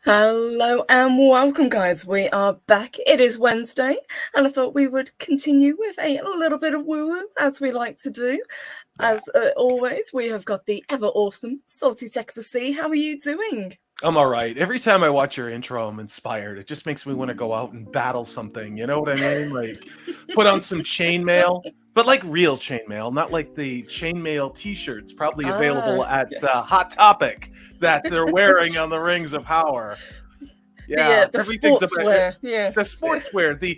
Hello and welcome, guys. We are back. It is Wednesday, and I thought we would continue with a little bit of woo-woo, as we like to do. As always, we have got the ever-awesome Salty Texas C. How are you doing? I'm all right. Every time I watch your intro, I'm inspired. It just makes me want to go out and battle something. You know what I mean? Like, put on some chainmail, but like real chainmail, not like the chainmail T-shirts, probably available at Hot Topic that they're wearing on the Rings of Power. Yeah, the sportswear. Yeah, the sportswear, the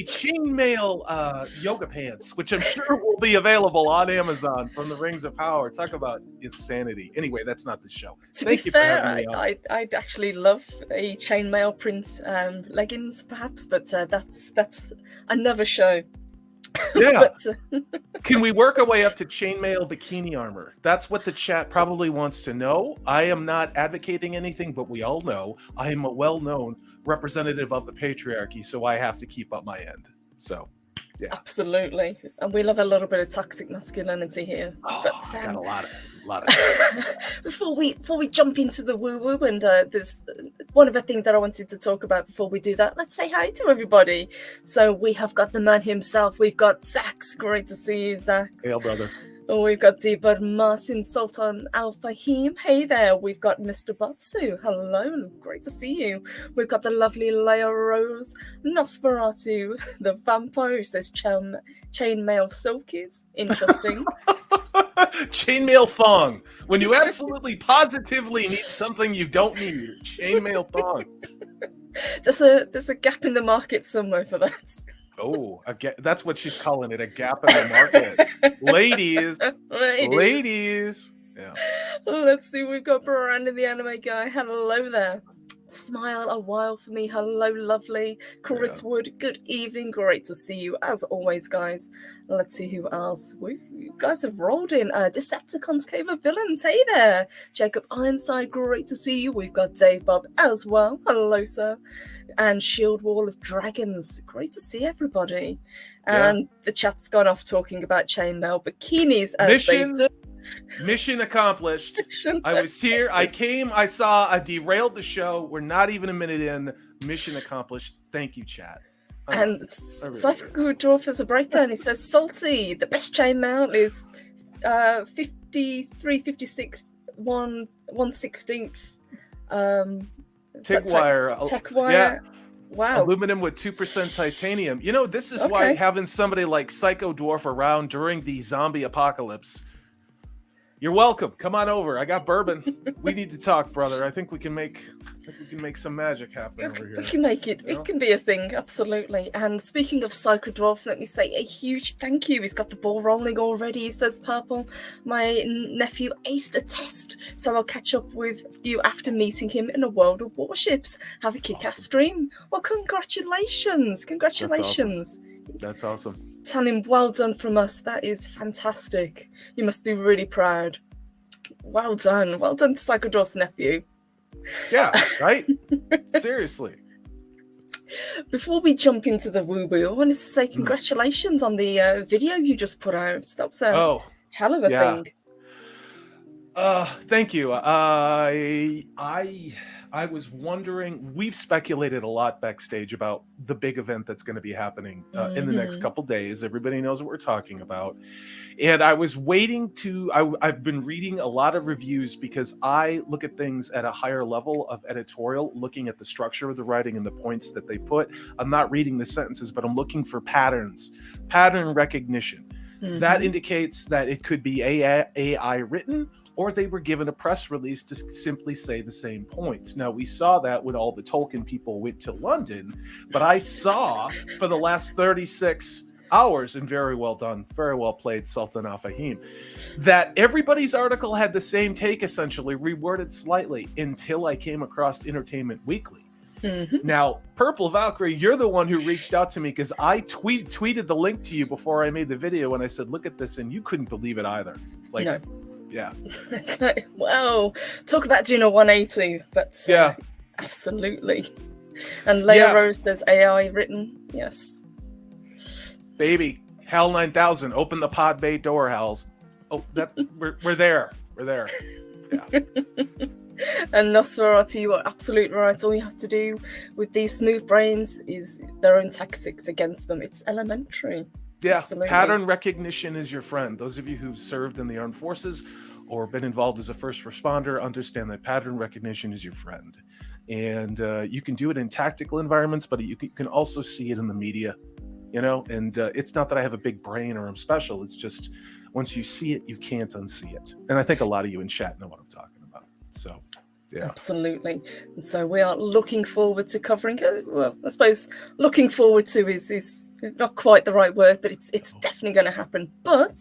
chainmail yoga pants, which I'm sure will be available on Amazon from the Rings of Power. Talk about insanity. Anyway, that's not the show. Thank you fair, for having me on. I'd actually love a chainmail print leggings, perhaps, but that's another show. Yeah. Can we work our way up to chainmail bikini armor? That's what the chat probably wants to know. I am not advocating anything, but we all know I am a well-known representative of the patriarchy, so I have to keep up my end. So, yeah. Absolutely. And we love a little bit of toxic masculinity here. Oh, but got a lot of before we jump into the woo-woo, and there's one other thing that I wanted to talk about before we do that. Let's say hi to everybody. So we have got the man himself. We've got Zax. Great to see you, Zax. Hail, brother. Oh, we've got D-Bud Martin Sultan Al Fahim. Hey there. We've got Mr. Batsu. Hello. Great to see you. We've got the lovely Leia Rose. Nosferatu. The vampire says chainmail silkies. Interesting. Chainmail thong. When you absolutely positively need something you don't need. Chainmail thong. There's a gap in the market somewhere for that. Oh, that's what she's calling it, a gap in the market. Ladies. Yeah. Let's see, we've got Brandon the anime guy. Hello there. Smile a while for me. Hello, lovely. Chris Wood, good evening. Great to see you, as always, guys. Let's see who else. You guys have rolled in. Decepticons Cave of Villains. Hey there. Jacob Ironside, great to see you. We've got Dave Bob as well. Hello, sir. And Shield Wall of Dragons. Great to see everybody. And the chat's gone off talking about chainmail bikinis as they do. Mission accomplished. I was here. I came. I saw. I derailed the show. We're not even a minute in. Mission accomplished. Thank you, chat. And Psychodorf has a breakdown. He says, Salty, the best chainmail is 53, 56, 1/16. Tech wire. Yeah. Wow. Aluminum with 2% titanium. You know, this is why having somebody like Psycho Dwarf around during the zombie apocalypse. You're welcome. Come on over. I got bourbon. We need to talk, brother. I think we can make some magic happen over here. We can make it. It can be a thing, absolutely. And speaking of Psycho Dwarf, let me say a huge thank you. He's got the ball rolling already. He says, Purple, my nephew aced a test, so I'll catch up with you after meeting him in a World of Warships. Have a kick-ass stream. Well, congratulations. Congratulations. That's awesome. Tell him well done from us. That is fantastic. You must be really proud. Well done. Well done to Psycho Dwarf's nephew. Yeah, right? Seriously. Before we jump into the woo-woo, I wanted to say congratulations on the video you just put out. That was Hell of a Yeah. thing. Thank you. I was wondering. We've speculated a lot backstage about the big event that's going to be happening in the next couple days. Everybody knows what we're talking about, and I was waiting to. I've been reading a lot of reviews because I look at things at a higher level of editorial, looking at the structure of the writing and the points that they put. I'm not reading the sentences, but I'm looking for patterns, pattern recognition. That indicates that it could be AI written, or they were given a press release to simply say the same points. Now, we saw that when all the Tolkien people went to London, but I saw for the last 36 hours, and very well done, very well played, Sultan Al Fahim, that everybody's article had the same take, essentially, reworded slightly, until I came across Entertainment Weekly. Now, Purple Valkyrie, you're the one who reached out to me because I tweeted the link to you before I made the video, and I said, look at this, and you couldn't believe it either. Like, no. Yeah. It's like, wow, talk about doing a 180, but yeah, absolutely. And Leia Rose says AI written, yes. Baby, Hal 9000, open the pod bay door, Hals. Oh, that we're there. We're there. Yeah. And Nosferatu, you are absolutely right. All you have to do with these smooth brains is their own tactics against them. It's elementary. Yeah, absolutely. Pattern recognition is your friend. Those of you who've served in the armed forces or been involved as a first responder understand that pattern recognition is your friend. And you can do it in tactical environments, but you can also see it in the media, you know? And it's not that I have a big brain or I'm special. It's just once you see it, you can't unsee it. And I think a lot of you in chat know what I'm talking about. So, yeah. Absolutely. And so we are looking forward to covering it. Well, I suppose looking forward to is not quite the right word, but it's definitely going to happen. But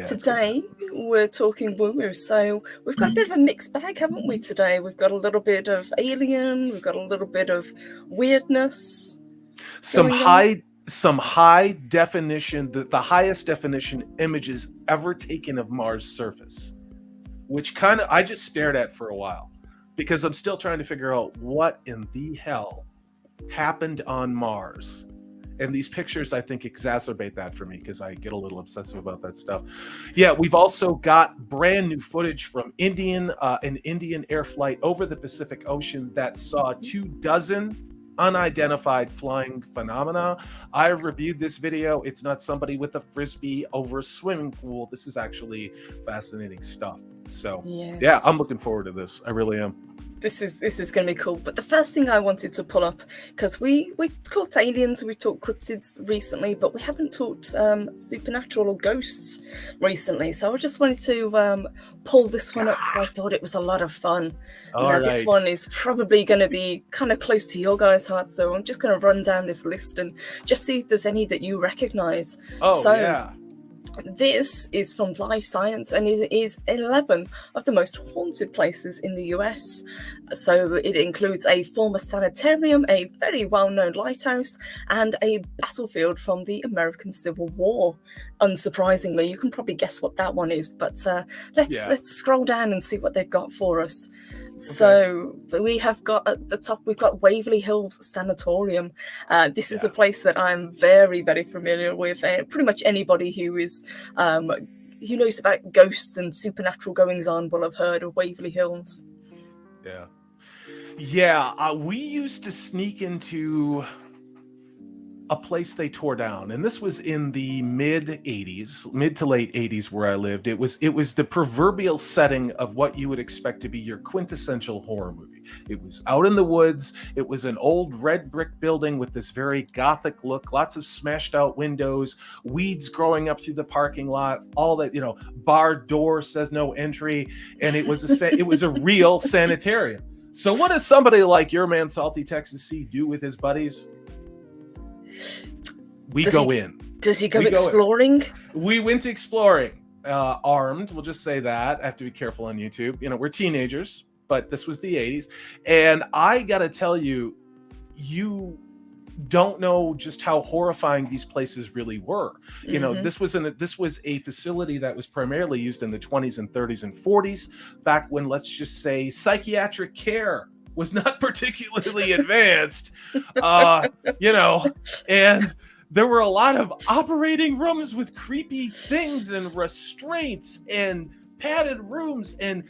today we're talking woo-woo. So we've got a bit of a mixed bag, haven't we, today? We've got a little bit of alien. We've got a little bit of weirdness. Some high definition, the highest definition images ever taken of Mars' surface, which kind of I just stared at for a while because I'm still trying to figure out what in the hell happened on Mars. And these pictures, I think, exacerbate that for me because I get a little obsessive about that stuff. Yeah, we've also got brand new footage from an Indian air flight over the Pacific Ocean that saw 24 unidentified flying phenomena. I've reviewed this video. It's not somebody with a frisbee over a swimming pool. This is actually fascinating stuff. So yeah, I'm looking forward to this. I really am. This is going to be cool. But the first thing I wanted to pull up, because we've talked aliens, we've talked cryptids recently, but we haven't talked supernatural or ghosts recently. So I just wanted to pull this one up because I thought it was a lot of fun. This one is probably going to be kind of close to your guys' hearts. So I'm just going to run down this list and just see if there's any that you recognize. This is from Live Science, and it is 11 of the most haunted places in the US. So it includes a former sanitarium, a very well-known lighthouse, and a battlefield from the American Civil War. Unsurprisingly, you can probably guess what that one is, but let's scroll down and see what they've got for us. So we have got at the top, we've got Waverly Hills Sanatorium. This is a place that I'm very, very familiar with. Pretty much anybody who is who knows about ghosts and supernatural goings on will have heard of Waverly Hills. We used to sneak into a place they tore down, and this was in the mid to late 80s where I lived. It was the proverbial setting of what you would expect to be your quintessential horror movie. It was out in the woods. It was an old red brick building with this very gothic look, lots of smashed out windows, weeds growing up through the parking lot, all that, barred door says no entry, and it was a real sanitarium. So what does somebody like your man Salty Texas C do with his buddies? Does he go exploring? We went exploring, armed. We'll just say that. I have to be careful on YouTube. We're teenagers, but this was the 80s. And I got to tell you, you don't know just how horrifying these places really were. This was a facility that was primarily used in the 20s and 30s and 40s, back when, let's just say, psychiatric care was not particularly advanced, and there were a lot of operating rooms with creepy things and restraints and padded rooms, and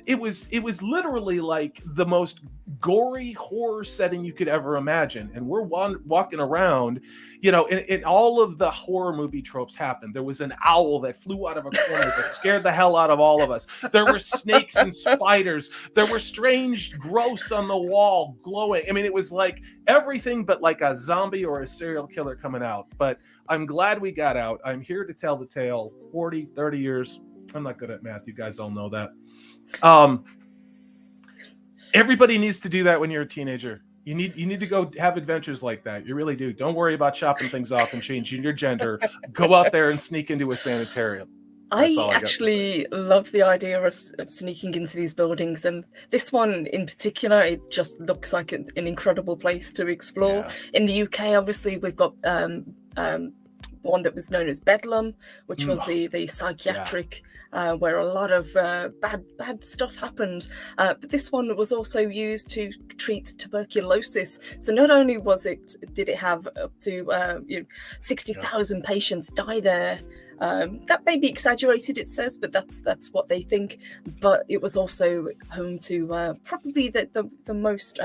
it was literally like the most gory horror setting you could ever imagine. And we're walking around, and all of the horror movie tropes happened. There was an owl that flew out of a corner that scared the hell out of all of us. There were snakes and spiders. There were strange growths on the wall glowing. I mean, it was like everything but like a zombie or a serial killer coming out. But I'm glad we got out. I'm here to tell the tale. 40, 30 years. I'm not good at math. You guys all know that. Everybody needs to do that when you're a teenager. You need to go have adventures like that. You really do. Don't worry about chopping things off and changing your gender. Go out there and sneak into a sanitarium. I actually love the idea of sneaking into these buildings, and this one in particular, it just looks like an incredible place to explore. Yeah. In the UK, obviously, we've got one that was known as Bedlam, which was the psychiatric, where a lot of bad stuff happened. But this one was also used to treat tuberculosis. So not only did it have up to 60,000 patients die there. That may be exaggerated, it says, but that's what they think. But it was also home to probably the most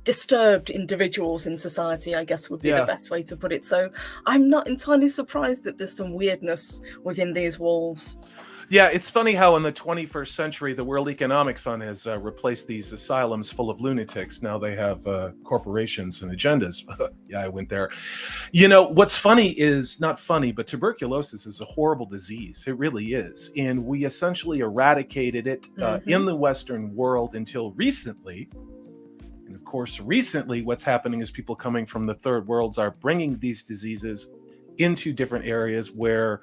disturbed individuals in society, I guess would be the best way to put it. So I'm not entirely surprised that there's some weirdness within these walls. Yeah, it's funny how in the 21st century, the World Economic Fund has replaced these asylums full of lunatics. Now they have corporations and agendas. Yeah, I went there. What's funny is, not funny, but tuberculosis is a horrible disease. It really is. And we essentially eradicated it in the Western world until recently. And of course, recently, what's happening is people coming from the third worlds are bringing these diseases into different areas where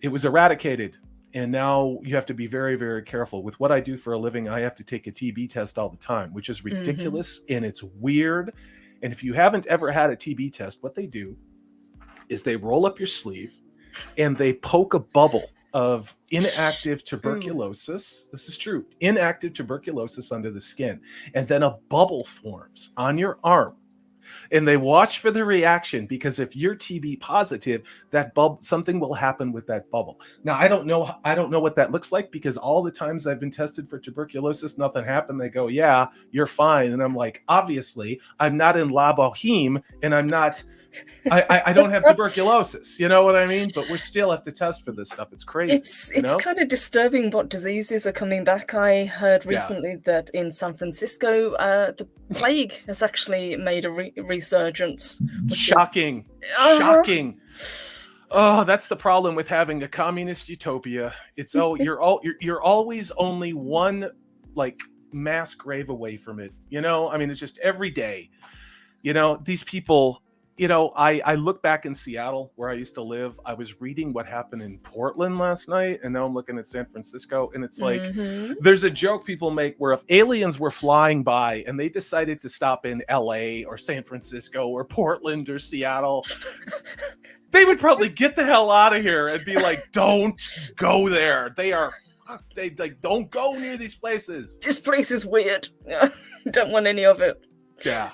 it was eradicated. And now you have to be very, very careful. With what I do for a living, I have to take a TB test all the time, which is ridiculous and it's weird. And if you haven't ever had a TB test, what they do is they roll up your sleeve and they poke a bubble of inactive tuberculosis. This is true. Inactive tuberculosis under the skin. And then a bubble forms on your arm. And they watch for the reaction, because if you're TB positive, that something will happen with that bubble. Now, I don't know what that looks like, because all the times I've been tested for tuberculosis, nothing happened. They go, yeah, you're fine. And I'm like, obviously, I'm not in La Boheme, and I don't have tuberculosis, you know what I mean? But we still have to test for this stuff. It's crazy. It's kind of disturbing what diseases are coming back. I heard recently that in San Francisco, the plague has actually made a resurgence. Shocking. Shocking. Oh, that's the problem with having a communist utopia. It's you're always only one like mass grave away from it. I mean, it's just every day. These people. I look back in Seattle, where I used to live. I was reading what happened in Portland last night, and now I'm looking at San Francisco, and it's like, there's a joke people make where if aliens were flying by and they decided to stop in LA or San Francisco or Portland or Seattle, they would probably get the hell out of here and be like, don't go there. They like, don't go near these places. This place is weird. Don't want any of it. Yeah.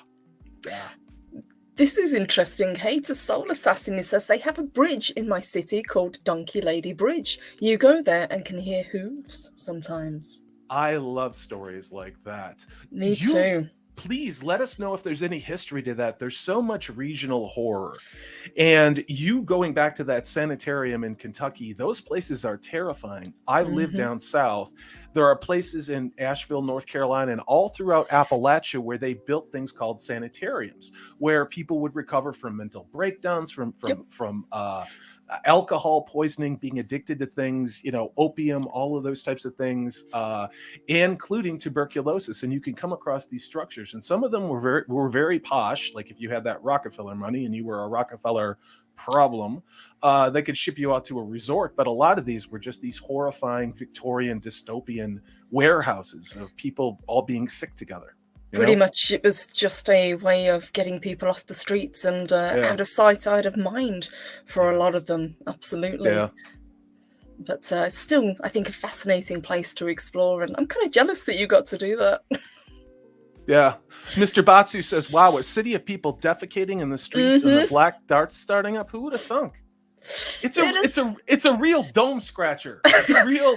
This is interesting. Hey, to Soul Assassin, it says they have a bridge in my city called Donkey Lady Bridge. You go there and can hear hooves sometimes. I love stories like that. Me too. Please let us know if there's any history to that. There's so much regional horror. And you going back to that sanitarium in Kentucky, those places are terrifying. I live down south. There are places in Asheville, North Carolina, and all throughout Appalachia where they built things called sanitariums, where people would recover from mental breakdowns, from alcohol poisoning, being addicted to things, opium, all of those types of things, including tuberculosis. And you can come across these structures, and some of them were very posh. Like if you had that Rockefeller money and you were a Rockefeller problem, they could ship you out to a resort. But a lot of these were just these horrifying Victorian dystopian warehouses of people all being sick together. Pretty much, it was just a way of getting people off the streets and out of sight, out of mind for a lot of them. Absolutely. Yeah. But still, I think a fascinating place to explore, and I'm kind of jealous that you got to do that. Yeah. Mr. Batsu says, wow, a city of people defecating in the streets and the Mm-hmm. black darts starting up. Who would have thunk? It is. It's a real dome scratcher. It's a real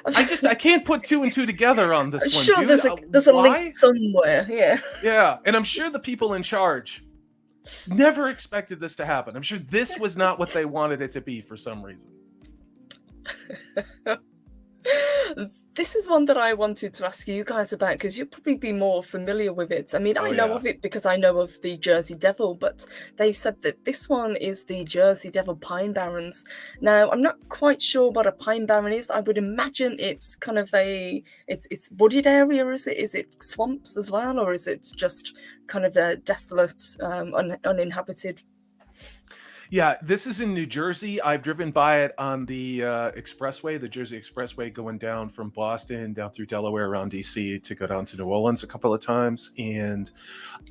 I can't put two and two together on this I'm one, sure dude. there's a link Why? somewhere. Yeah. Yeah, and I'm sure the people in charge never expected this to happen. I'm sure this was not what they wanted it to be for some reason. This is one that I wanted to ask you guys about because you'll probably be more familiar with it. I mean, I know of it because I know of the Jersey Devil, but they've said that this one is the Jersey Devil Pine Barrens. Now, I'm not quite sure what a pine barren is. I would imagine it's kind of it's wooded area, is it? Is it swamps as well, or is it just kind of a desolate, uninhabited? Yeah, this is in New Jersey. I've driven by it on the expressway, the Jersey Expressway, going down from Boston down through Delaware around DC to go down to New Orleans a couple of times, and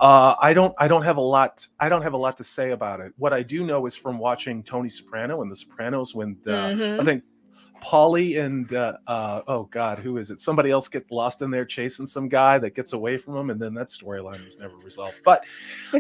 I don't have a lot. I don't have a lot to say about it. What I do know is from watching Tony Soprano and The Sopranos, when I think Paulie and oh God, who is it? Somebody else gets lost in there chasing some guy that gets away from him, and then that storyline was never resolved. But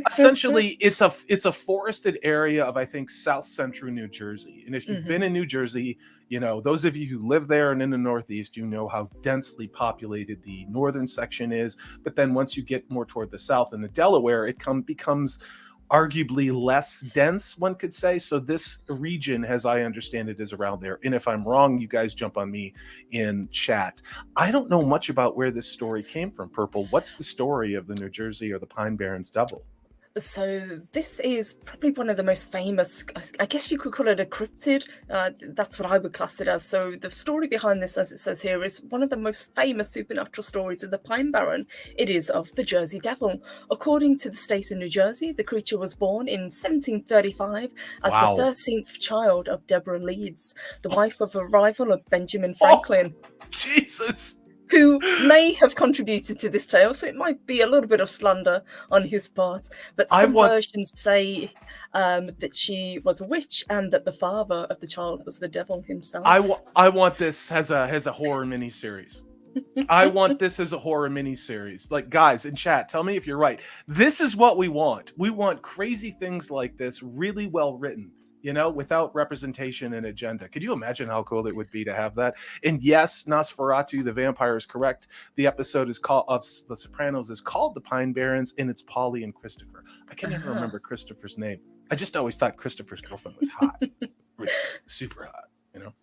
essentially, it's a forested area of, I think, South Central New Jersey. And if you've been in New Jersey, you know, those of you who live there and in the Northeast, you know how densely populated the northern section is. But then once you get more toward the south and the Delaware, it becomes arguably less dense, one could say. So this region, as I understand it, is around there. And if I'm wrong, you guys jump on me in chat. I don't know much about where this story came from, Purple. What's the story of the New Jersey or the Pine Barrens Devil? So this is probably one of the most famous, I guess you could call it a cryptid. That's what I would class it as. So the story behind this, as it says here, is one of the most famous supernatural stories of the Pine Barren. It is of the Jersey Devil. According to the state of New Jersey, the creature was born in 1735 as the 13th child of Deborah Leeds, the wife of a rival of Benjamin Franklin. Jesus! Who may have contributed to this tale, so it might be a little bit of slander on his part. But some versions say that she was a witch and that the father of the child was the devil himself. I want this as a horror miniseries. I want this as a horror miniseries. Like, guys in chat, tell me if you're right. This is what we want. We want crazy things like this, really well written, you know, without representation and agenda. Could you imagine how cool it would be to have that? And yes, Nosferatu, the vampire, is correct. The episode is called of The Sopranos is called The Pine Barrens, and it's Polly and Christopher. I can never remember Christopher's name. I just always thought Christopher's girlfriend was hot, super hot, you know.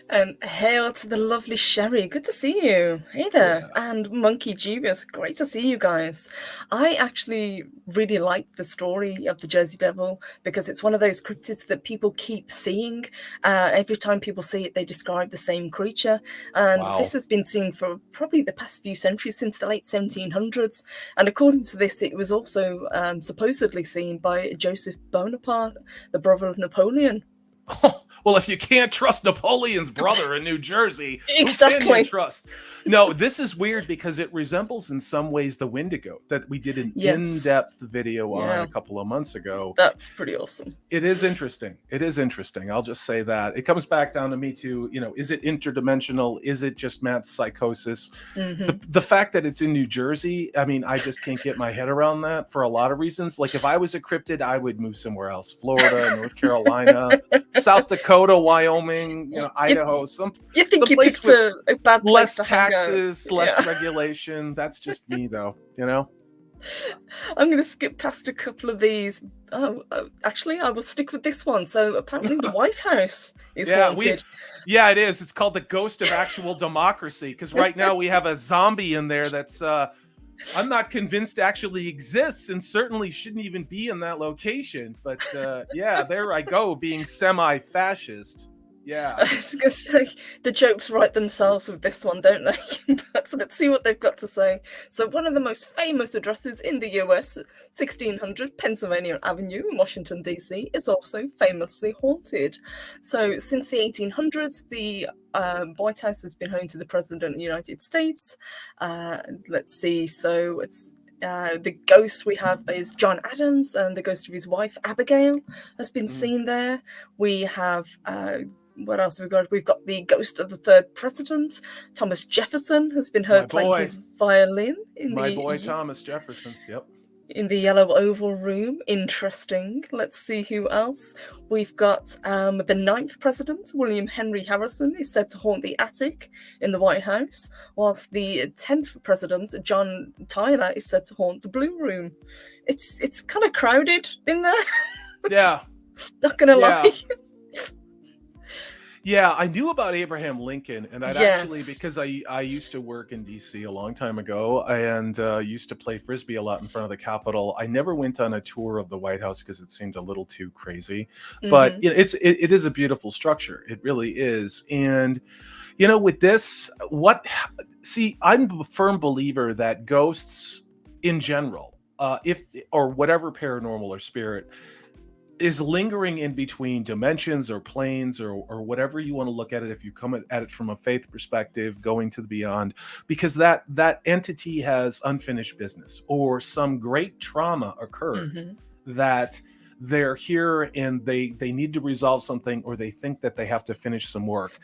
And hail to the lovely Sherry. Good to see you. Hey there. Yeah. And Monkey Genius. Great to see you guys. I actually really like the story of the Jersey Devil because it's one of those cryptids that people keep seeing. Every time people see it, they describe the same creature. And this has been seen for probably the past few centuries, since the late 1700s. And according to this, it was also supposedly seen by Joseph Bonaparte, the brother of Napoleon. Well, if you can't trust Napoleon's brother in New Jersey, exactly. Who can you trust? No, this is weird because it resembles in some ways the Wendigo that we did an in-depth video on a couple of months ago. That's pretty awesome. It is interesting. It is interesting. I'll just say that. It comes back down to me too, you know, is it interdimensional? Is it just Matt's psychosis? The fact that it's in New Jersey, I mean, I just can't get my head around that for a lot of reasons. Like if I was a cryptid, I would move somewhere else. Florida, North Carolina, South Dakota, Wyoming, you know, Idaho, you think you picked a bad place less taxes, less regulation. That's just me, though. You know. I'm going to skip past a couple of these. Actually, I will stick with this one. So apparently, the White House is haunted. Yeah, it is. It's called the Ghost of Actual Democracy because right now we have a zombie in there that's. I'm not convinced actually exists and certainly shouldn't even be in that location. But yeah, there I go, being semi-fascist. Yeah. I was going to say, the jokes write themselves with this one, don't they? But let's see what they've got to say. So one of the most famous addresses in the US, 1600 Pennsylvania Avenue in Washington, D.C., is also famously haunted. So since the 1800s, the White House has been home to the President of the United States. Let's see, so it's the ghost we have is John Adams, and the ghost of his wife, Abigail, has been seen there. We have What else have we got? We've got the ghost of the third president. Thomas Jefferson has been heard playing his violin Thomas Jefferson. Yep. In the Yellow Oval Room. Interesting. Let's see who else. We've got the 9th president, William Henry Harrison, is said to haunt the attic in the White House, whilst the 10th president, John Tyler, is said to haunt the Blue Room. It's kind of crowded in there. Yeah. Not gonna lie. Yeah, I knew about Abraham Lincoln, and I'd actually, because I used to work in DC a long time ago, and used to play Frisbee a lot in front of the Capitol. I never went on a tour of the White House because it seemed a little too crazy. But it is a beautiful structure. It really is. And, with this, I'm a firm believer that ghosts in general, or whatever paranormal or spirit, is lingering in between dimensions or planes or whatever you want to look at it, if you come at it from a faith perspective, going to the beyond, because that entity has unfinished business or some great trauma occurred that they're here and they need to resolve something, or they think that they have to finish some work.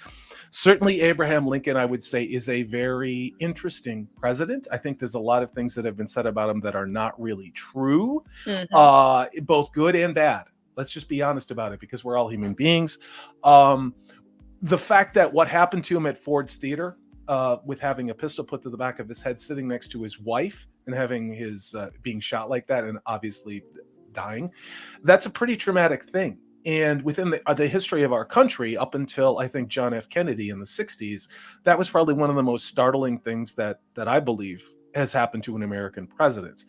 Certainly Abraham Lincoln, I would say, is a very interesting president. I think there's a lot of things that have been said about him that are not really true, both good and bad. Let's just be honest about it, because we're all human beings. The fact that what happened to him at Ford's Theater, with having a pistol put to the back of his head, sitting next to his wife, and having his being shot like that, and obviously dying, that's a pretty traumatic thing. And within the history of our country, up until I think John F. Kennedy in the 60s, that was probably one of the most startling things that I believe has happened to an American president.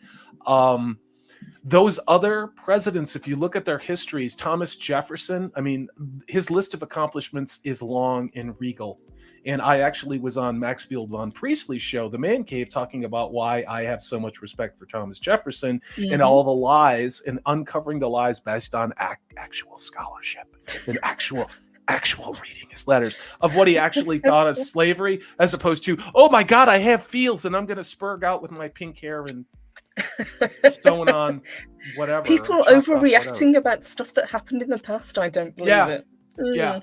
Those other presidents, if you look at their histories, Thomas Jefferson, I mean, his list of accomplishments is long and regal. And I actually was on Maxfield Von Priestley's show, The Man Cave, talking about why I have so much respect for Thomas Jefferson and all the lies, and uncovering the lies based on actual scholarship and actual reading his letters of what he actually thought of slavery, as opposed to, oh my God, I have feels and I'm going to spurg out with my pink hair and sewing on whatever. People overreacting about stuff that happened in the past. I don't believe it. Yeah.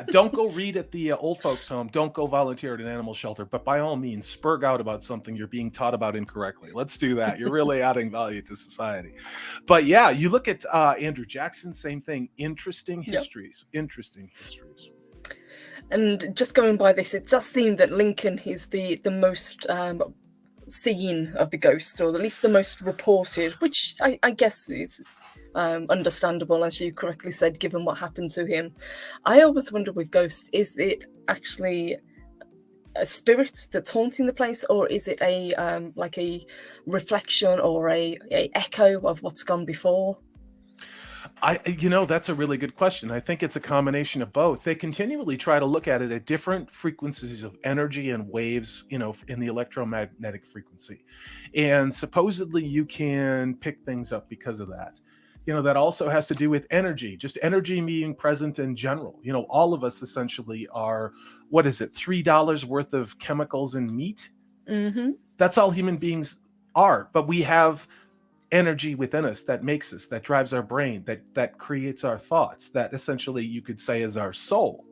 Don't go read at the old folks home. Don't go volunteer at an animal shelter. But by all means, spurg out about something you're being taught about incorrectly. Let's do that. You're really adding value to society. But yeah, you look at Andrew Jackson, same thing. Interesting histories. And just going by this, it does seem that Lincoln is the most seen of the ghosts, or at least the most reported, which I guess is understandable, as you correctly said, given what happened to him. I always wonder with ghosts, is it actually a spirit that's haunting the place, or is it a like a reflection or a echo of what's gone before? That's a really good question. I think it's a combination of both. They continually try to look at it at different frequencies of energy and waves, in the electromagnetic frequency. And supposedly you can pick things up because of that. That also has to do with energy, just energy being present in general. All of us essentially are, what is it, $3 worth of chemicals in meat? That's all human beings are. But we have energy within us that makes us, that drives our brain, that creates our thoughts, that essentially you could say is our soul.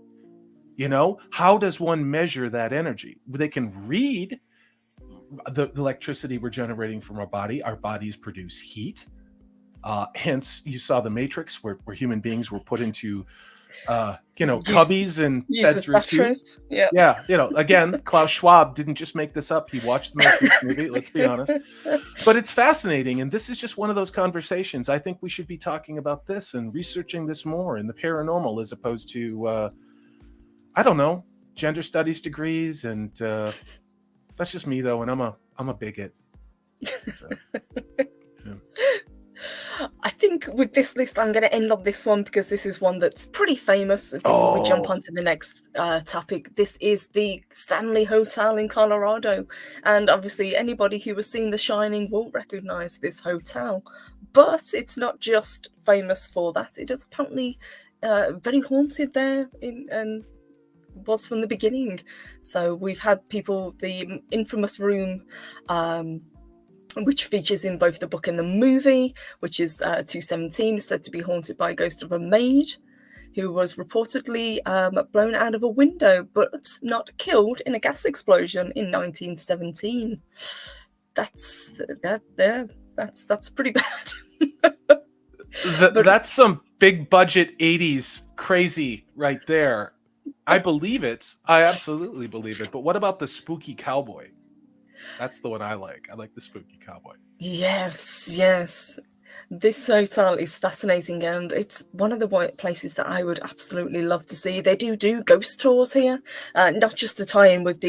How does one measure that energy? They can read the electricity we're generating from our body. Our bodies produce heat. Hence, you saw the Matrix, where human beings were put into, cubbies and fed through tubes. Yeah. Again, Klaus Schwab didn't just make this up. He watched the Matrix movie. Let's be honest. But it's fascinating, and this is just one of those conversations. I think we should be talking about this and researching this more in the paranormal, as opposed to, I don't know, gender studies degrees. And that's just me, though, and I'm a bigot. So, yeah. I think with this list, I'm going to end on this one, because this is one that's pretty famous. Before we jump on to the next topic, this is the Stanley Hotel in Colorado. And obviously anybody who has seen The Shining will recognize this hotel. But it's not just famous for that. It is apparently very haunted there, and was from the beginning. So we've had people, the infamous room, which features in both the book and the movie, which is 217, is said to be haunted by a ghost of a maid who was reportedly blown out of a window but not killed in a gas explosion in 1917. That's pretty bad. That's some big budget 80s crazy right there. I believe it. I absolutely believe it. But what about the spooky cowboy? That's the one I like. I like the spooky cowboy. Yes. This hotel is fascinating, and it's one of the places that I would absolutely love to see. They do ghost tours here, not just to tie in with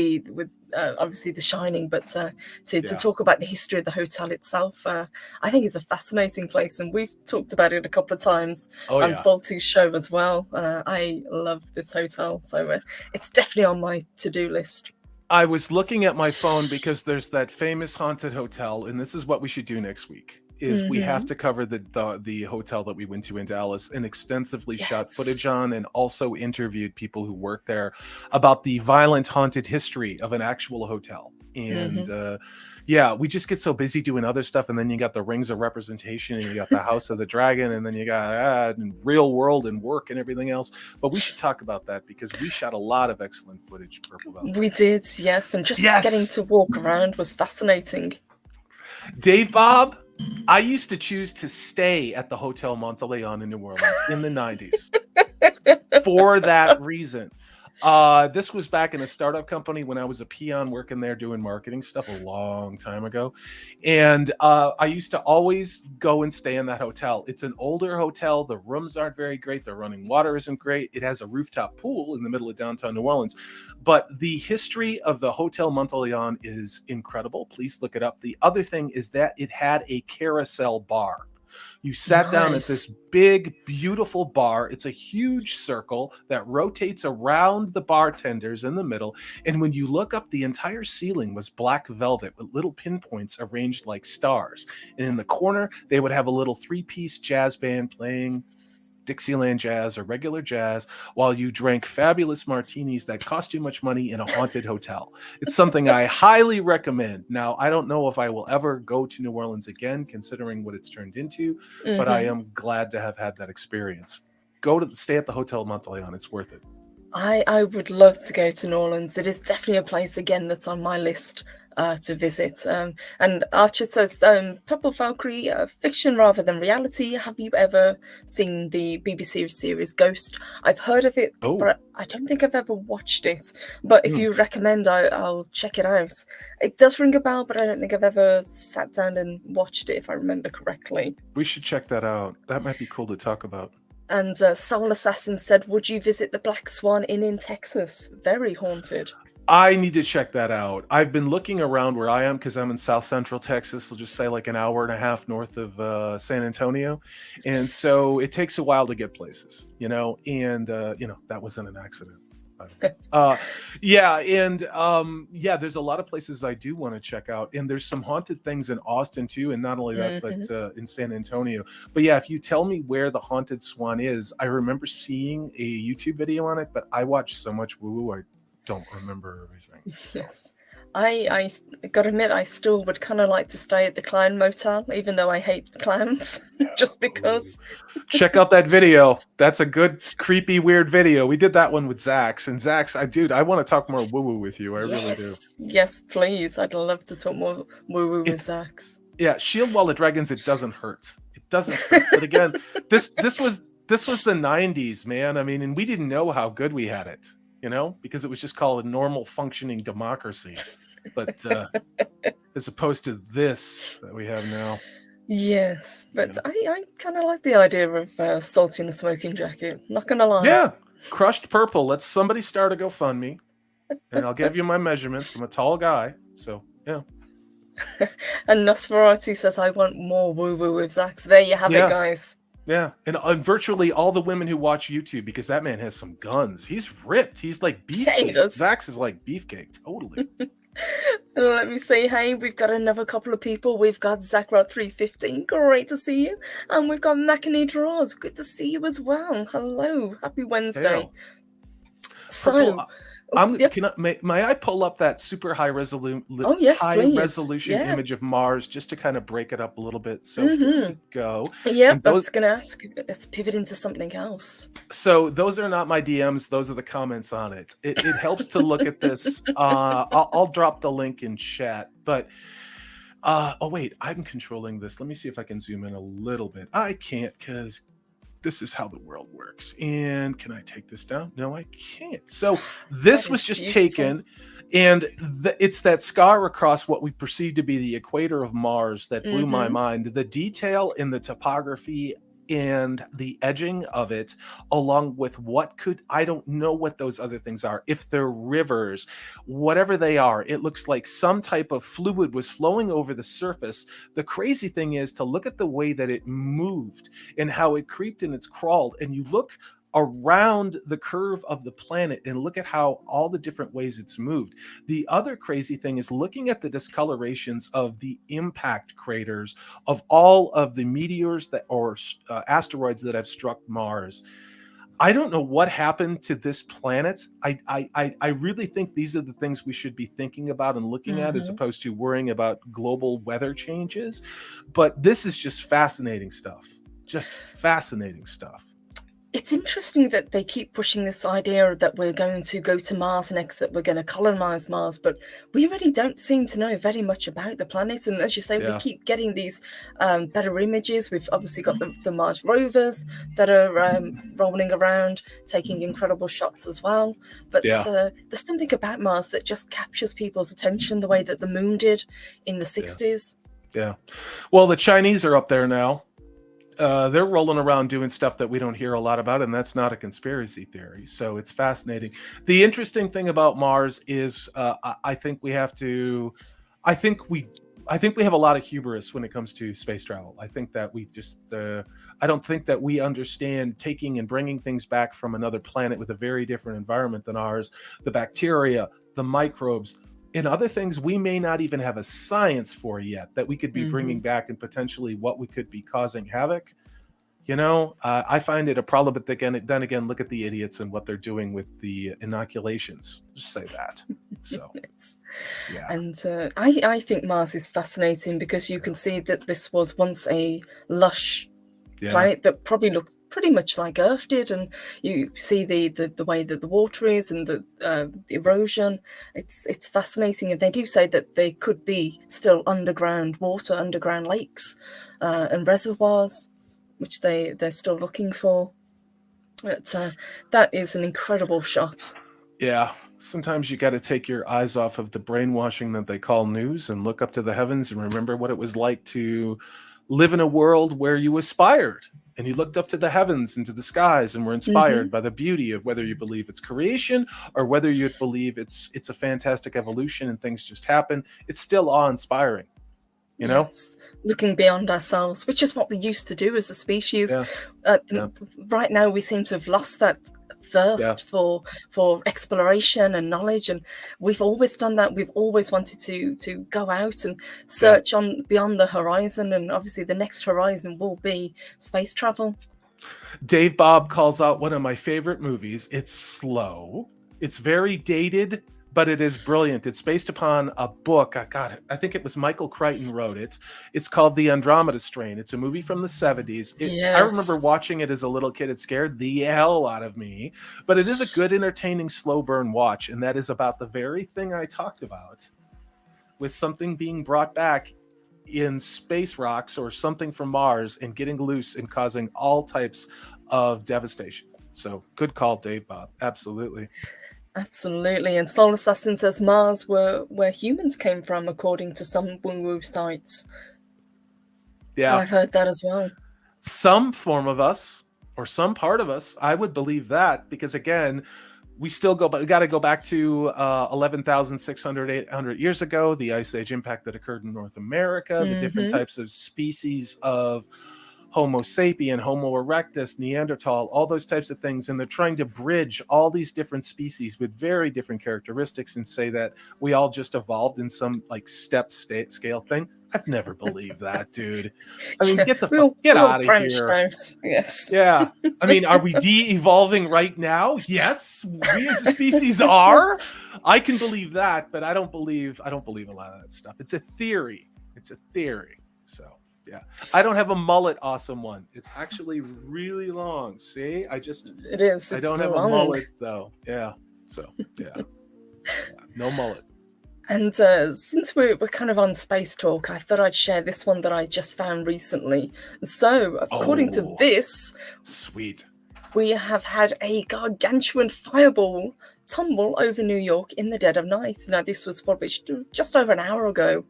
obviously The Shining, but to talk about the history of the hotel itself. I think it's a fascinating place, and we've talked about it a couple of times on Salty's show as well. I love this hotel, so it's definitely on my to-do list. I was looking at my phone because there's that famous haunted hotel, and this is what we should do next week. Is we have to cover the hotel that we went to in Dallas and extensively shot footage on, and also interviewed people who work there about the violent haunted history of an actual hotel. And we just get so busy doing other stuff, and then you got the Rings of Representation, and you got the House of the Dragon, and then you got real world and work and everything else. But we should talk about that because we shot a lot of excellent footage. Purple Valkyrie. We did, yes, and just getting to walk around was fascinating. Dave Bob, I used to choose to stay at the Hotel Monteleone in New Orleans in the 90s for that reason. This was back in a startup company when I was a peon working there doing marketing stuff a long time ago. And I used to always go and stay in that hotel. It's an older hotel. The rooms aren't very great. The running water isn't great. It has a rooftop pool in the middle of downtown New Orleans. But the history of the Hotel Monteleone is incredible. Please look it up. The other thing is that it had a carousel bar. You sat down at this big, beautiful bar. It's a huge circle that rotates around the bartenders in the middle. And when you look up, the entire ceiling was black velvet with little pinpoints arranged like stars. And in the corner, they would have a little 3-piece jazz band playing Dixieland jazz or regular jazz while you drank fabulous martinis that cost you much money in a haunted hotel. It's something I highly recommend. Now, I don't know if I will ever go to New Orleans again, considering what it's turned into, but I am glad to have had that experience. Stay at the Hotel Monteleone. It's worth it. I would love to go to New Orleans. It is definitely a place, again, that's on my list to visit. And Archer says, Purple Valkyrie, fiction rather than reality. Have you ever seen the BBC series Ghost? I've heard of it, but I don't think I've ever watched it. But if you recommend, I'll check it out. It does ring a bell, but I don't think I've ever sat down and watched it, if I remember correctly. We should check that out. That might be cool to talk about. And Soul Assassin said, would you visit the Black Swan Inn in Texas? Very haunted. I need to check that out. I've been looking around where I am because I'm in South Central Texas. I'll just say like an hour and a half north of San Antonio. And so it takes a while to get places, and, that wasn't an accident. There's a lot of places I do want to check out. And there's some haunted things in Austin too. And not only that, but in San Antonio. But yeah, if you tell me where the Haunted Swan is, I remember seeing a YouTube video on it, but I watched so much woo-woo, I don't remember everything. Yes. I gotta admit, I still would kind of like to stay at the Clown Motel, even though I hate clowns, just because. Check out that video. That's a good, creepy, weird video. We did that one with Zax. And Zax, I want to talk more woo-woo with you. I really do. Yes, please. I'd love to talk more woo-woo with Zax. Yeah, Shield Wall of Dragons, it doesn't hurt. It doesn't hurt. But again, this was the 90s, man. I mean, and we didn't know how good we had it. Because it was just called a normal functioning democracy. But as opposed to this that we have now. Yes, but I kind of like the idea of Salty in a smoking jacket. Not going to lie. Yeah, crushed purple. Let's somebody start a GoFundMe. And I'll give you my measurements. I'm a tall guy. So, yeah. And Nosferatu says, I want more woo-woo with Zax. There you have it, guys. Yeah, and virtually all the women who watch YouTube, because that man has some guns. He's ripped. He's like beefcake. Zax is like beefcake, totally. Let me say, hey, we've got another couple of people. We've got Zackrod315, great to see you. And we've got Macony Draws, good to see you as well. Hello, happy Wednesday. So, Yep. May I pull up that super high Oh, yes, high please. resolution Yeah. image of Mars just to kind of break it up a little bit? So here Mm-hmm. we go. Yep, And I those was going to ask. Let's pivot into something else. So those are not my DMs. Those are the comments on it. It helps to look at this. I'll drop the link in chat. But oh wait, I'm controlling this. Let me see if I can zoom in a little bit. I can't because this is how the world works. And can I take this down? No, I can't. So That this was is just beautiful. taken, and it's that scar across what we perceive to be the equator of Mars that blew my Mm-hmm. mind. The detail in the topography and the edging of it, along with I don't know what those other things are. If they're rivers, whatever they are, it looks like some type of fluid was flowing over the surface. The crazy thing is to look at the way that it moved and how it creeped and it's crawled, and you look around the curve of the planet and look at how all the different ways it's moved. The other crazy thing is looking at the discolorations of the impact craters of all of the meteors that or asteroids that have struck Mars. I don't know what happened to this planet. I really think these are the things we should be thinking about and looking at as Mm-hmm. opposed to worrying about global weather changes. But this is just fascinating stuff. Just fascinating stuff. It's interesting that they keep pushing this idea that we're going to go to Mars next, that we're going to colonize Mars, but we really don't seem to know very much about the planet. And as you say, we Yeah. keep getting these better images. We've obviously got the Mars rovers that are rolling around, taking incredible shots as well. But Yeah. there's something about Mars that just captures people's attention the way that the moon did in the 60s. Yeah. Well, the Chinese are up there now. They're rolling around doing stuff that we don't hear a lot about, and that's not a conspiracy theory. So it's fascinating. The interesting thing about Mars is, I think we have to. I think we. I think we have a lot of hubris when it comes to space travel. I think that we just. I don't think that we understand taking and bringing things back from another planet with a very different environment than ours. The bacteria, the microbes, and other things we may not even have a science for yet that we could be bringing back, and potentially what we could be causing havoc. I find it a problem, but then again, look at the idiots and what they're doing with the inoculations. Just say that. So, Yes. yeah. And I think Mars is fascinating because you can see that this was once a lush planet that probably looked pretty much like Earth did, and you see the way that the water is and the erosion. It's fascinating, and they do say that there could be still underground water, underground lakes, and reservoirs, which they're still looking for. But that is an incredible shot. Yeah. Sometimes you got to take your eyes off of the brainwashing that they call news and look up to the heavens and remember what it was like to live in a world where you aspired and you looked up to the heavens and to the skies and were inspired by the beauty of whether you believe it's creation or whether you believe it's a fantastic evolution and things just happen. It's still awe-inspiring, you know? Yes, looking beyond ourselves, which is what we used to do as a species. Yeah. Right now, we seem to have lost that thirst for exploration and knowledge, and we've always done that. We've always wanted to go out and search on beyond the horizon, and obviously the next horizon will be space travel. Dave Bob calls out one of my favorite movies. It's slow. It's very dated, but it is brilliant. It's based upon a book. I think it was Michael Crichton wrote it. It's called The Andromeda Strain. It's a movie from the 70s. I remember watching it as a little kid. It scared the hell out of me, but it is a good, entertaining, slow burn watch. And that is about the very thing I talked about, with something being brought back in space rocks or something from Mars and getting loose and causing all types of devastation. So good call, Dave Bob. Absolutely. Absolutely. And Soul Assassin says Mars where humans came from, according to some woo-woo sites. Yeah. I've heard that as well. Some form of us or some part of us, I would believe that, because again, we got to go back to 11,600, 800 years ago, the Ice Age impact that occurred in North America, the different types of species of Homo sapien, Homo erectus, Neanderthal, all those types of things. And they're trying to bridge all these different species with very different characteristics and say that we all just evolved in some like scale thing. I've never believed that, dude. I mean, Yeah, get we all out of branched here. out. Yes. Yeah. I mean, are we de-evolving right now? Yes, we as a species are. I can believe that, but I don't believe a lot of that stuff. It's a theory. It's a theory. So, yeah. I don't have a mullet, awesome one. It's actually really long. See? It is. I It's don't have a long. mullet though. Yeah. So, yeah. No mullet. And since we're kind of on space talk, I thought I'd share this one that I just found recently. So, according to Oh, this, sweet. we have had a gargantuan fireball tumble over New York in the dead of night. Now, this was published just over an hour ago,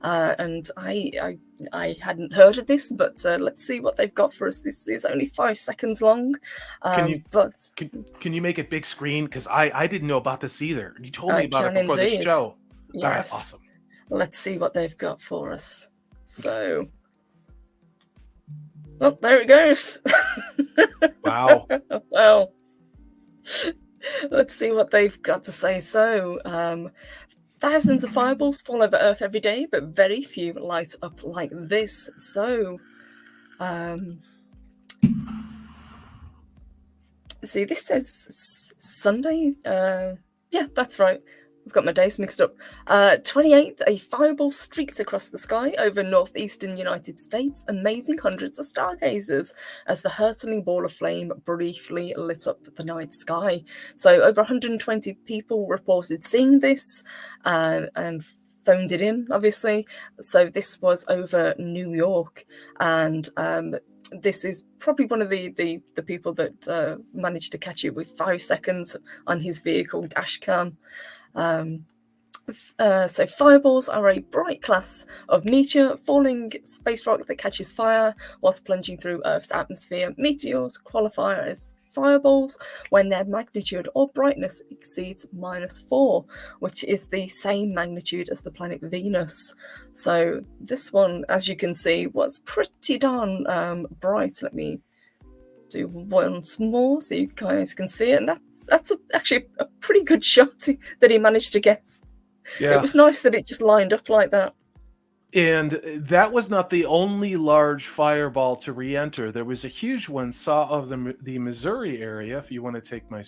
and I hadn't heard of this, but let's see what they've got for us. This is only 5 seconds long, Can you make it big screen? Because I didn't know about this either. You told me about it before the show. Yes. All right, awesome. Let's see what they've got for us. So, well, there it goes. Wow. Well, let's see what they've got to say. So, thousands of fireballs fall over Earth every day, but very few light up like this. So, see, this says Sunday. Yeah, that's right. I've got my days mixed up. 28th, a fireball streaked across the sky over northeastern United States, amazing hundreds of stargazers as the hurtling ball of flame briefly lit up the night sky. So over 120 people reported seeing this and phoned it in, obviously. So this was over New York, and this is probably one of the people that managed to catch it with 5 seconds on his vehicle dash cam. So fireballs are a bright class of meteor falling space rock that catches fire whilst plunging through Earth's atmosphere. Meteors qualify as fireballs when their magnitude or brightness exceeds -4, which is the same magnitude as the planet Venus. So this one, as you can see, was pretty darn bright. Let me do once more so you guys can see it, and that's actually a pretty good shot that he managed to get. Yeah. It was nice that it just lined up like that. And that was not the only large fireball to re-enter. There was a huge one south of the Missouri area, if you want to take my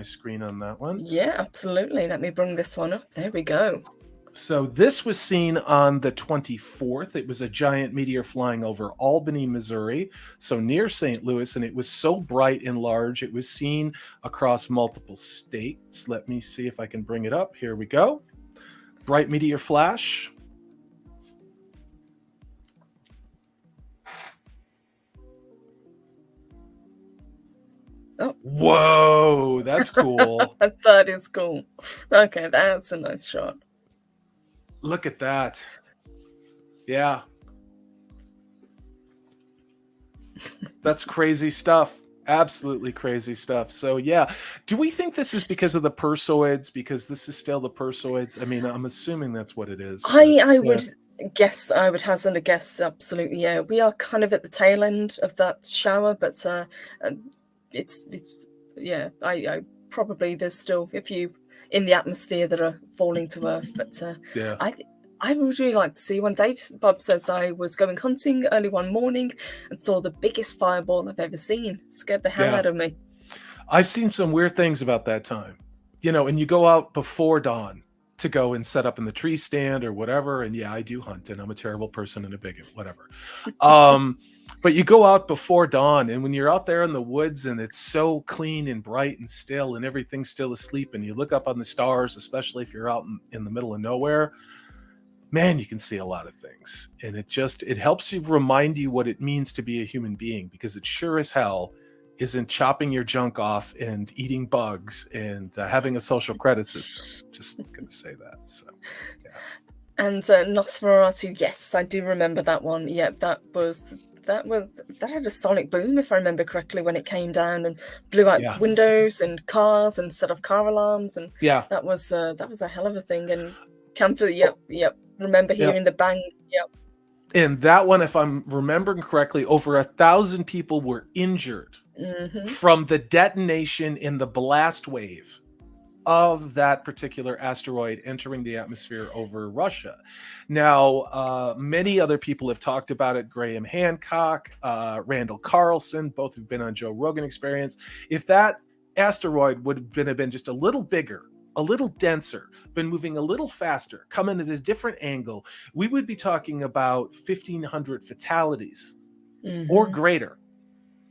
screen on that one. Yeah, absolutely. Let me bring this one up. There we go. So this was seen on the 24th. It was a giant meteor flying over Albany, Missouri, so near St. Louis, and it was so bright and large, it was seen across multiple states. Let me see if I can bring it up. Here we go. Bright meteor flash. Oh. Whoa, that's cool. That is cool. Okay, that's a nice shot. Look at that. Yeah. That's crazy stuff. Absolutely crazy stuff. So yeah, do we think this is because of the Perseoids? Because this is still the Perseoids? I mean, I'm assuming that's what it is. I would guess, I would hazard a guess, absolutely, yeah. We are kind of at the tail end of that shower, but it's yeah, I probably there's still a few in the atmosphere that are falling to Earth, but yeah. I would really like to see one. Bob says, I was going hunting early one morning and saw the biggest fireball I've ever seen. It scared the hell out of me. I've seen some weird things about that time. You know, and you go out before dawn to go and set up in the tree stand or whatever. And yeah, I do hunt and I'm a terrible person and a bigot, whatever. But you go out before dawn, and when you're out there in the woods and it's so clean and bright and still and everything's still asleep, and you look up on the stars, especially if you're out in the middle of nowhere, man, you can see a lot of things. And it helps you remind you what it means to be a human being, because it sure as hell isn't chopping your junk off and eating bugs and having a social credit system. Just gonna say that. So yeah. And Nosferatu, yes, I do remember that one. Yep, that had a sonic boom, if I remember correctly, when it came down and blew out windows and cars and set off car alarms, and that was a hell of a thing. And Camphor, yep, remember hearing the bang, And that one, if I'm remembering correctly, over 1,000 people were injured from the detonation in the blast wave of that particular asteroid entering the atmosphere over Russia. Now, many other people have talked about it. Graham Hancock, Randall Carlson, both who've been on Joe Rogan Experience. If that asteroid would have been just a little bigger, a little denser, been moving a little faster, coming at a different angle, we would be talking about 1,500 fatalities or greater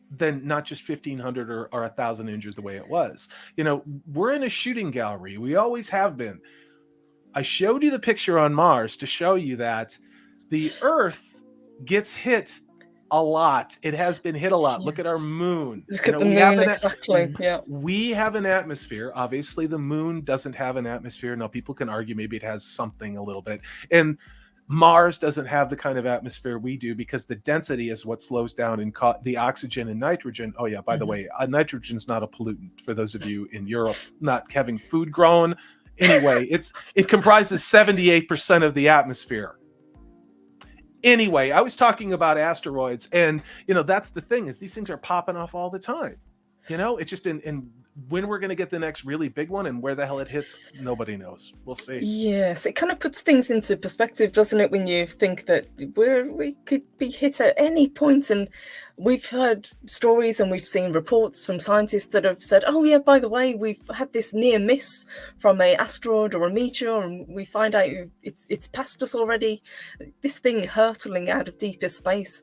than not just 1,500 or 1,000 injured the way it was. You know, we're in a shooting gallery. We always have been. I showed you the picture on Mars to show you that the Earth gets hit a lot. It has been hit a lot. Look at our moon. Look at the moon, exactly. Yeah. We have an atmosphere. Obviously, the moon doesn't have an atmosphere. Now, people can argue maybe it has something a little bit. And Mars doesn't have the kind of atmosphere we do because the density is what slows down and the oxygen and nitrogen. Oh, yeah, by the way, nitrogen's not a pollutant for those of you in Europe not having food grown. Anyway, it comprises 78% of the atmosphere. Anyway, I was talking about asteroids, and that's the thing, is these things are popping off all the time. It's just in when we're going to get the next really big one and where the hell it hits, nobody knows. We'll see. Yes, it kind of puts things into perspective, doesn't it, when you think that we could be hit at any point. And we've heard stories and we've seen reports from scientists that have said, oh yeah, by the way, we've had this near miss from a asteroid or a meteor, and we find out it's past us already. This thing hurtling out of deepest space.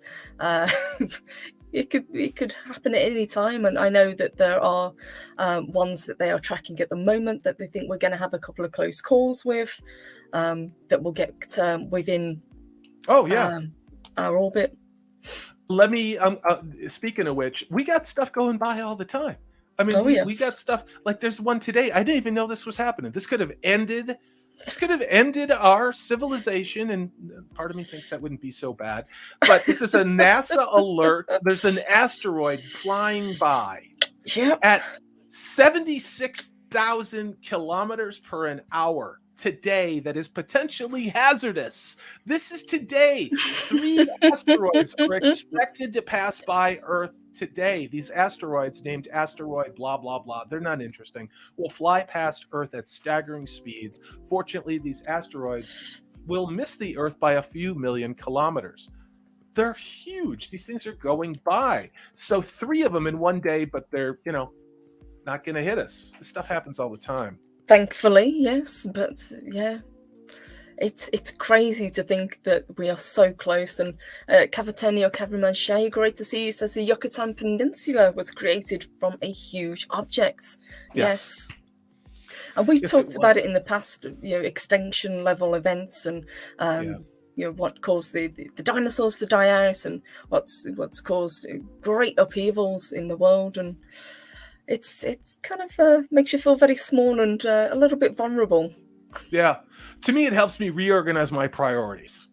It could happen at any time, and I know that there are ones that they are tracking at the moment that they think we're going to have a couple of close calls with that will get within our orbit. Let me speaking of which, we got stuff going by all the time. I mean, we got stuff like there's one today. I didn't even know this was happening. This could have ended our civilization, and part of me thinks that wouldn't be so bad. But this is a NASA alert. There's an asteroid flying by at 76,000 kilometers per an hour today that is potentially hazardous. This is today. 3 asteroids are expected to pass by Earth today. These asteroids, named asteroid blah blah blah, they're not interesting, will fly past Earth at staggering speeds. Fortunately, these asteroids will miss the Earth by a few million kilometers. They're huge. These things are going by. So 3 of them in one day, but they're not going to hit us. This stuff happens all the time. Thankfully, yes, but yeah, it's crazy to think that we are so close. And Cavateni or Cameraman Shay, great to see you, says the Yucatan Peninsula was created from a huge object. Yes. And we've talked about it in the past, extinction level events and what caused the dinosaurs to die out, and what's caused great upheavals in the world. And it's kind of makes you feel very small and a little bit vulnerable. Yeah. To me, it helps me reorganize my priorities.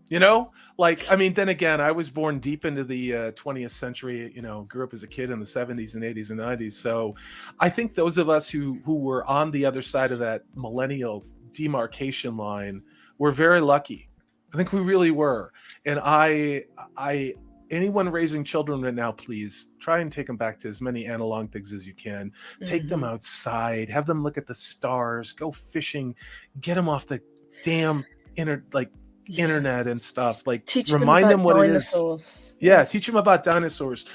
Then again, I was born deep into the 20th century, grew up as a kid in the 70s and 80s and 90s. So I think those of us who were on the other side of that millennial demarcation line were very lucky. I think we really were. And anyone raising children right now, please try and take them back to as many analog things as you can. Take them outside, have them look at the stars, go fishing, get them off the damn internet and stuff. Remind them what dinosaurs. It is. Yeah, teach them about dinosaurs.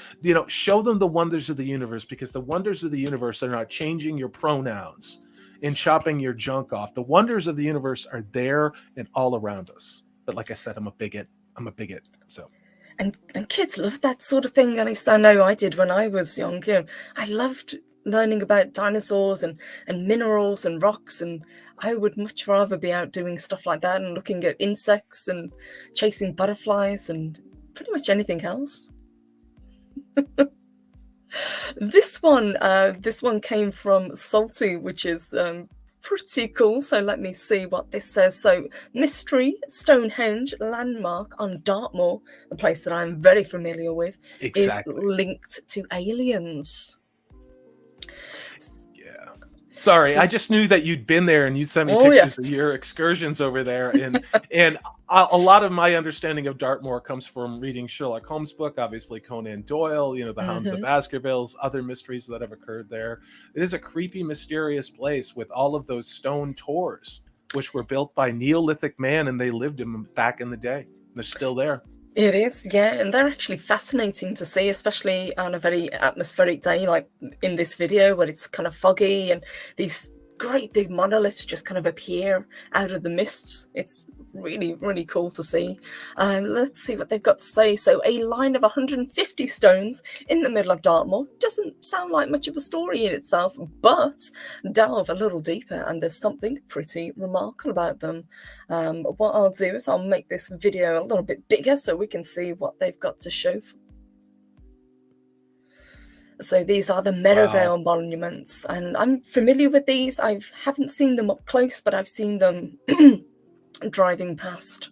Show them the wonders of the universe, because the wonders of the universe are not changing your pronouns and chopping your junk off. The wonders of the universe are there and all around us. But like I said, I'm a bigot. So. And kids love that sort of thing. At least I know I did when I was young. I loved learning about dinosaurs and minerals and rocks, and I would much rather be out doing stuff like that and looking at insects and chasing butterflies and pretty much anything else. This one came from Salty, which is pretty cool. So let me see what this says. So, mystery Stonehenge landmark on Dartmoor, a place that I'm very familiar with, is linked to aliens. Yeah. Sorry, So, I just knew that you'd been there and you sent me oh pictures of yes. your excursions over there, and a lot of my understanding of Dartmoor comes from reading Sherlock Holmes' book, obviously Conan Doyle, the Hound of the Hmm. Baskervilles, other mysteries that have occurred there. It is a creepy, mysterious place with all of those stone tors, which were built by Neolithic man, and they lived in them back in the day. They're still there. It is, yeah, and they're actually fascinating to see, especially on a very atmospheric day like in this video where it's kind of foggy and these great big monoliths just kind of appear out of the mists. It's really, really cool to see. Let's see what they've got to say. So a line of 150 stones in the middle of Dartmoor doesn't sound like much of a story in itself, but delve a little deeper and there's something pretty remarkable about them. What I'll do is I'll make this video a little bit bigger so we can see what they've got to show. So these are the Merivale monuments, and I'm familiar with these. I haven't seen them up close, but I've seen them driving past.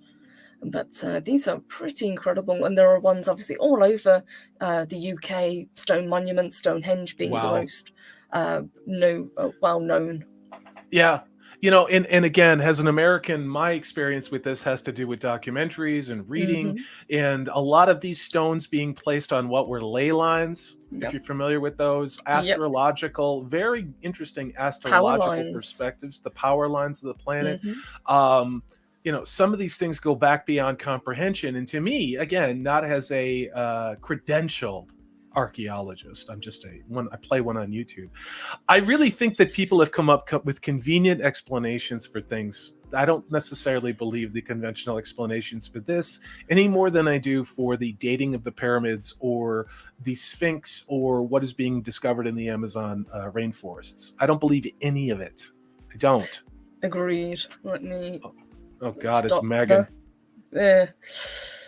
But these are pretty incredible, and there are ones obviously all over the UK. Stone monuments, Stonehenge being the most well known. Yeah. And again, as an American, my experience with this has to do with documentaries and reading, and a lot of these stones being placed on what were ley lines, if you're familiar with those, astrological, very interesting astrological perspectives, the power lines of the planet. Some of these things go back beyond comprehension. And to me, again, not as a credentialed archaeologist, I play one on YouTube. I really think that people have come up with convenient explanations for things. I don't necessarily believe the conventional explanations for this any more than I do for the dating of the pyramids or the Sphinx or what is being discovered in the Amazon rainforests. I don't believe any of it. I don't. Agreed. Let me. Oh God, it's Megan.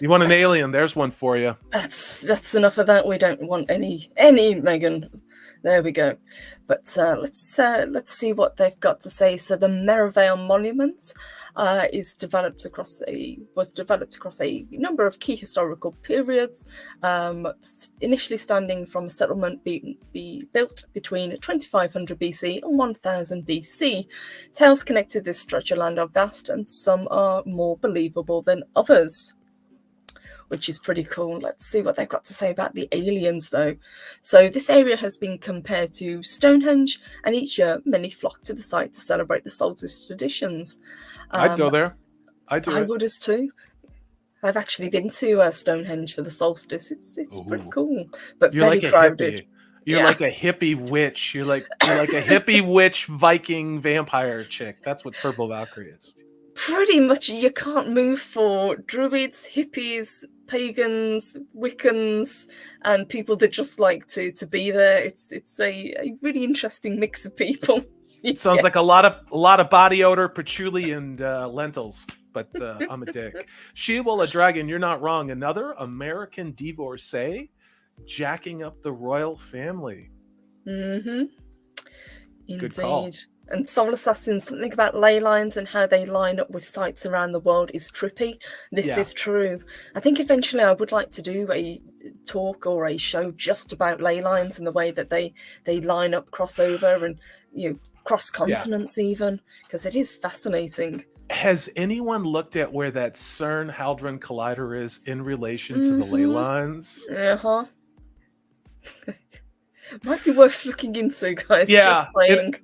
You want an alien? There's one for you. That's enough of that. We don't want any Megan. There we go. But let's see what they've got to say. So the Merivale Monument was developed across a number of key historical periods, initially standing from a settlement be built between 2500 BC and 1000 BC. Tales connected this stretch of land are vast, and some are more believable than others, which is pretty cool. Let's see what they've got to say about the aliens, though. So this area has been compared to Stonehenge, and each year many flock to the site to celebrate the solstice traditions. I'd go there. I would as too. I've actually been to Stonehenge for the solstice. It's pretty cool, but you're very like crowded. You're like a hippie witch. You're like a hippie witch Viking vampire chick. That's what Purple Valkyrie is. Pretty much. You can't move for druids, hippies, pagans, Wiccans, and people that just like to be there. It's a really interesting mix of people. It sounds like a lot of body odor, patchouli, and lentils. But I'm a dick. She-Wolf, a dragon. You're not wrong. Another American divorcee jacking up the royal family. Indeed. Good call. And Soul Assassins, something about ley lines and how they line up with sites around the world is trippy. This is true. I think eventually I would like to do a talk or a show just about ley lines and the way that they line up, crossover, and cross continents even, because it is fascinating. Has anyone looked at where that CERN Hadron Collider is in relation to the ley lines? Might be worth looking into, guys. Just saying.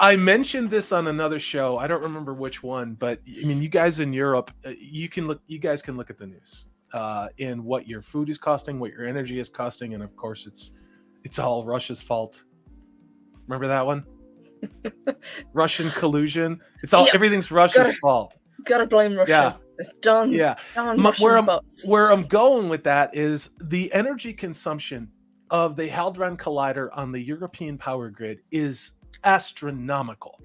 I mentioned this on another show. I don't remember which one, but I mean, you guys in Europe, you guys can look at the news in what your food is costing, what your energy is costing, and of course, it's all Russia's fault. Remember that one? Russian collusion. It's all everything's Russia's fault. Gotta blame Russia. Yeah. It's done. Yeah. Where I'm going with that is the energy consumption of the Hadron Collider on the European power grid is astronomical.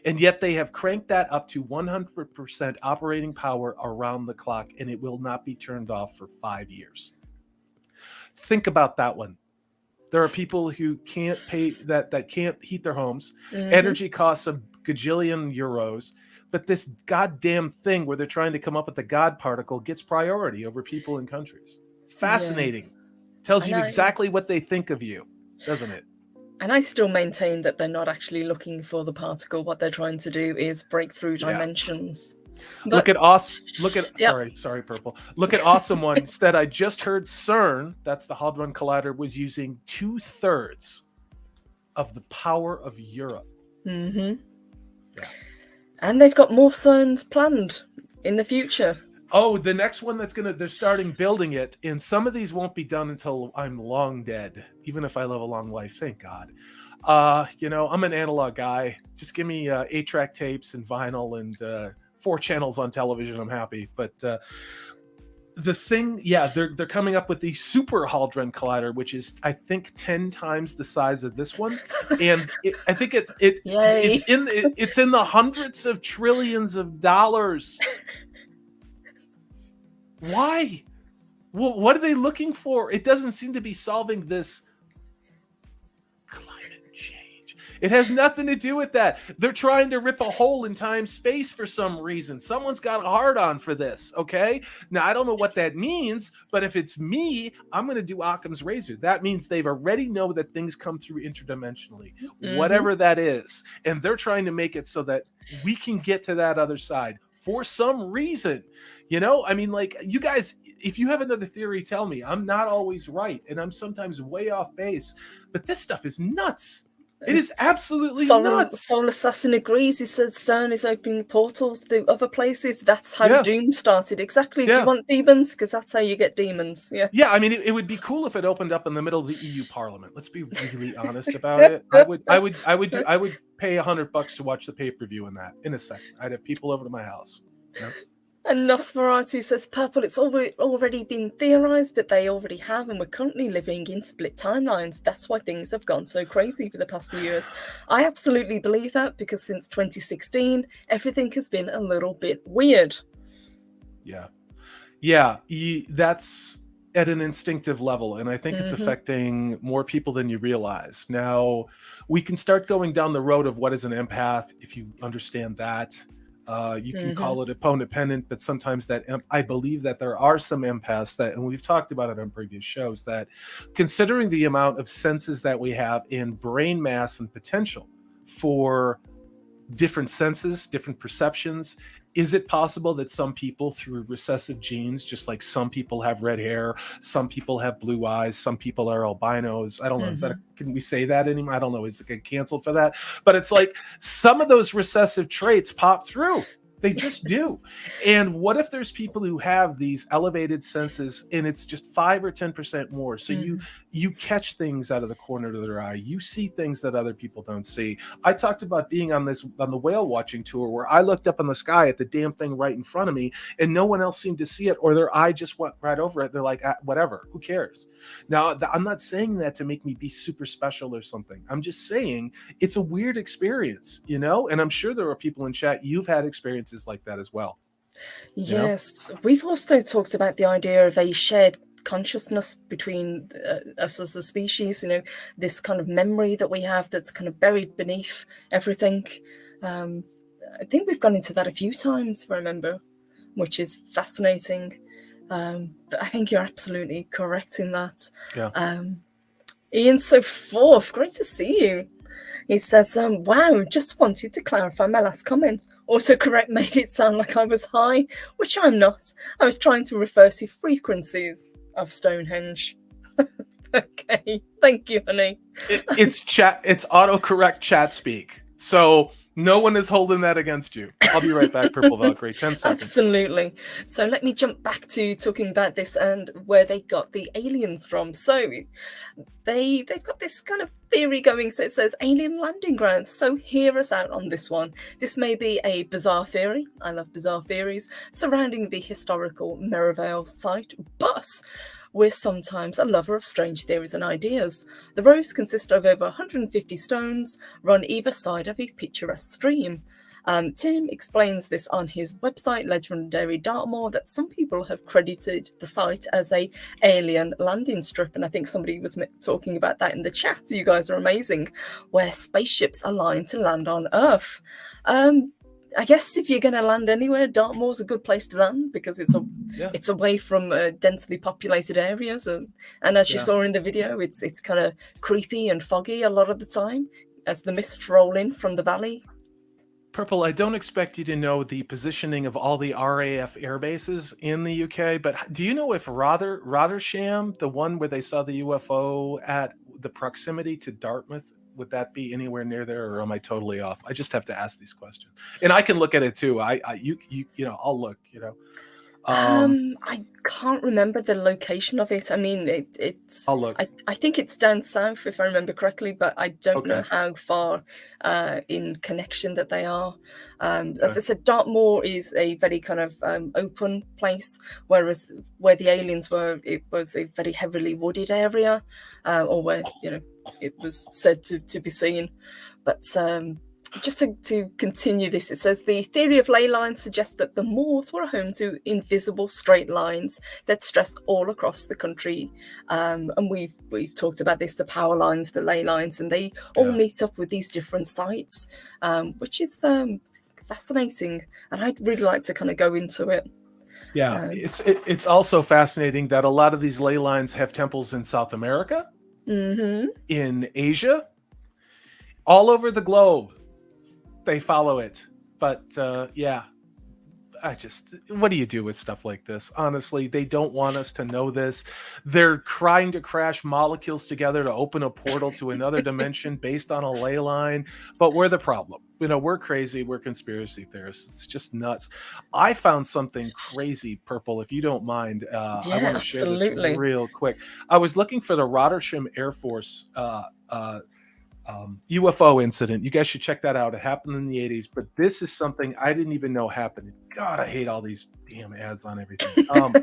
And yet they have cranked that up to 100% operating power around the clock, and it will not be turned off for 5 years. Think about that one. There are people who can't pay that can't heat their homes. Energy costs a gajillion euros, but this goddamn thing where they're trying to come up with the God particle gets priority over people and countries. It's fascinating. Tells you exactly what they think of you, doesn't it? And I still maintain that they're not actually looking for the particle. What they're trying to do is break through dimensions. But, look at yep. sorry, Purple. Look at Awesome One. Instead, I just heard CERN, that's the Hadron Collider, was using 2/3 of the power of Europe. Mm-hmm. Yeah. And they've got more CERNs planned in the future. Oh, the next one they're starting building it, and some of these won't be done until I'm long dead, even if I live a long life, thank God. I'm an analog guy. Just give me 8-track tapes and vinyl and 4 channels on television. I'm happy. But the thing, they're coming up with the Super Hadron Collider, which is, I think, 10 times the size of this one, and I think it's in the hundreds of trillions of dollars. Why? Well, what are they looking for? It doesn't seem to be solving this climate change. It has nothing to do with that. They're trying to rip a hole in time-space for some reason. Someone's got a hard-on for this, okay? Now, I don't know what that means, but if it's me, I'm going to do Occam's razor. That means they've already know that things come through interdimensionally, whatever that is. And they're trying to make it so that we can get to that other side for some reason. I mean, like, you guys, if you have another theory, tell me. I'm not always right, and I'm sometimes way off base, but this stuff is nuts. It is absolutely nuts. Soul Assassin agrees. He said CERN is opening portals to other places. That's how Doom started. Exactly. Do you want demons? Because that's how you get demons. Yeah. Yeah, I mean, it would be cool if it opened up in the middle of the EU Parliament. Let's be really honest about it. I would pay $100 to watch the pay-per-view in a second. I'd have people over to my house. And Nosferatu says, Purple, it's already been theorized that they already have, and we're currently living in split timelines. That's why things have gone so crazy for the past few years. I absolutely believe that, because since 2016, everything has been a little bit weird. Yeah, that's at an instinctive level, and I think it's affecting more people than you realize. Now, we can start going down the road of what is an empath, if you understand that. You can call it opponent-dependent, but sometimes I believe that there are some empaths that, and we've talked about it on previous shows, that considering the amount of senses that we have in brain mass and potential for different senses, different perceptions, is it possible that some people through recessive genes, just like some people have red hair, some people have blue eyes, some people are albinos? I don't know. Can we say that anymore? I don't know. Is it get canceled for that? But it's like some of those recessive traits pop through. They just do. And what if there's people who have these elevated senses and it's just 5 or 10% more? So you catch things out of the corner of their eye. You see things that other people don't see. I talked about being on the whale watching tour where I looked up in the sky at the damn thing right in front of me and no one else seemed to see it, or their eye just went right over it. They're like, whatever, who cares? Now, I'm not saying that to make me be super special or something. I'm just saying it's a weird experience, and I'm sure there are people in chat, you've had experiences like that as well. Yes. We've also talked about the idea of a shared consciousness between us as a species, this kind of memory that we have that's kind of buried beneath everything. I think we've gone into that a few times, if I remember, which is fascinating. But I think you're absolutely correct in that. Yeah. Ian So Forth, great to see you. He says, wow, just wanted to clarify my last comment. Autocorrect made it sound like I was high, which I'm not. I was trying to refer to frequencies of Stonehenge. Okay, thank you, honey. It's autocorrect chat speak. So no one is holding that against you. I'll be right back, Purple Valkyrie. 10 seconds. Absolutely. So let me jump back to talking about this and where they got the aliens from. So they've got this kind of theory going. So it says alien landing grounds. So hear us out on this one. This may be a bizarre theory. I love bizarre theories surrounding the historical Merivale site, but we're sometimes a lover of strange theories and ideas. The rows consist of over 150 stones run either side of a picturesque stream. Tim explains this on his website, Legendary Dartmoor, that some people have credited the site as a alien landing strip, and I think somebody was talking about that in the chat. You guys are amazing, where spaceships align to land on Earth. I guess if you're going to land anywhere, Dartmoor's a good place to land because it's away from densely populated areas, and as you saw in the video, it's kind of creepy and foggy a lot of the time as the mists roll in from the valley. Purple, I don't expect you to know the positioning of all the RAF air bases in the UK, but do you know if Rothersham, the one where they saw the UFO at the proximity to Dartmouth, would that be anywhere near there, or am I totally off? I just have to ask these questions, and I can look at it too. I'll look. I can't remember the location of it. I mean, it's. I'll look. I think it's down south, if I remember correctly, but I don't know how far in connection that they are. As I said, Dartmoor is a very kind of open place, whereas where the aliens were, it was a very heavily wooded area, or where it was said to be seen. But just to continue this, it says the theory of ley lines suggests that the moors were home to invisible straight lines that stress all across the country. And we've talked about this, the power lines, the ley lines, and they all meet up with these different sites, which is fascinating. And I'd really like to kind of go into it. Yeah, it's also fascinating that a lot of these ley lines have temples in South America, in Asia, all over the globe. They follow it, but what do you do with stuff like this? Honestly, they don't want us to know this. They're trying to crash molecules together to open a portal to another dimension based on a ley line, but we're the problem. We're crazy. We're conspiracy theorists. It's just nuts. I found something crazy, Purple, if you don't mind. I want to share this real quick. I was looking for the Rothersham Air Force UFO incident. You guys should check that out. It happened in the 80s, but this is something I didn't even know happened. God, I hate all these damn ads on everything. Pop-ups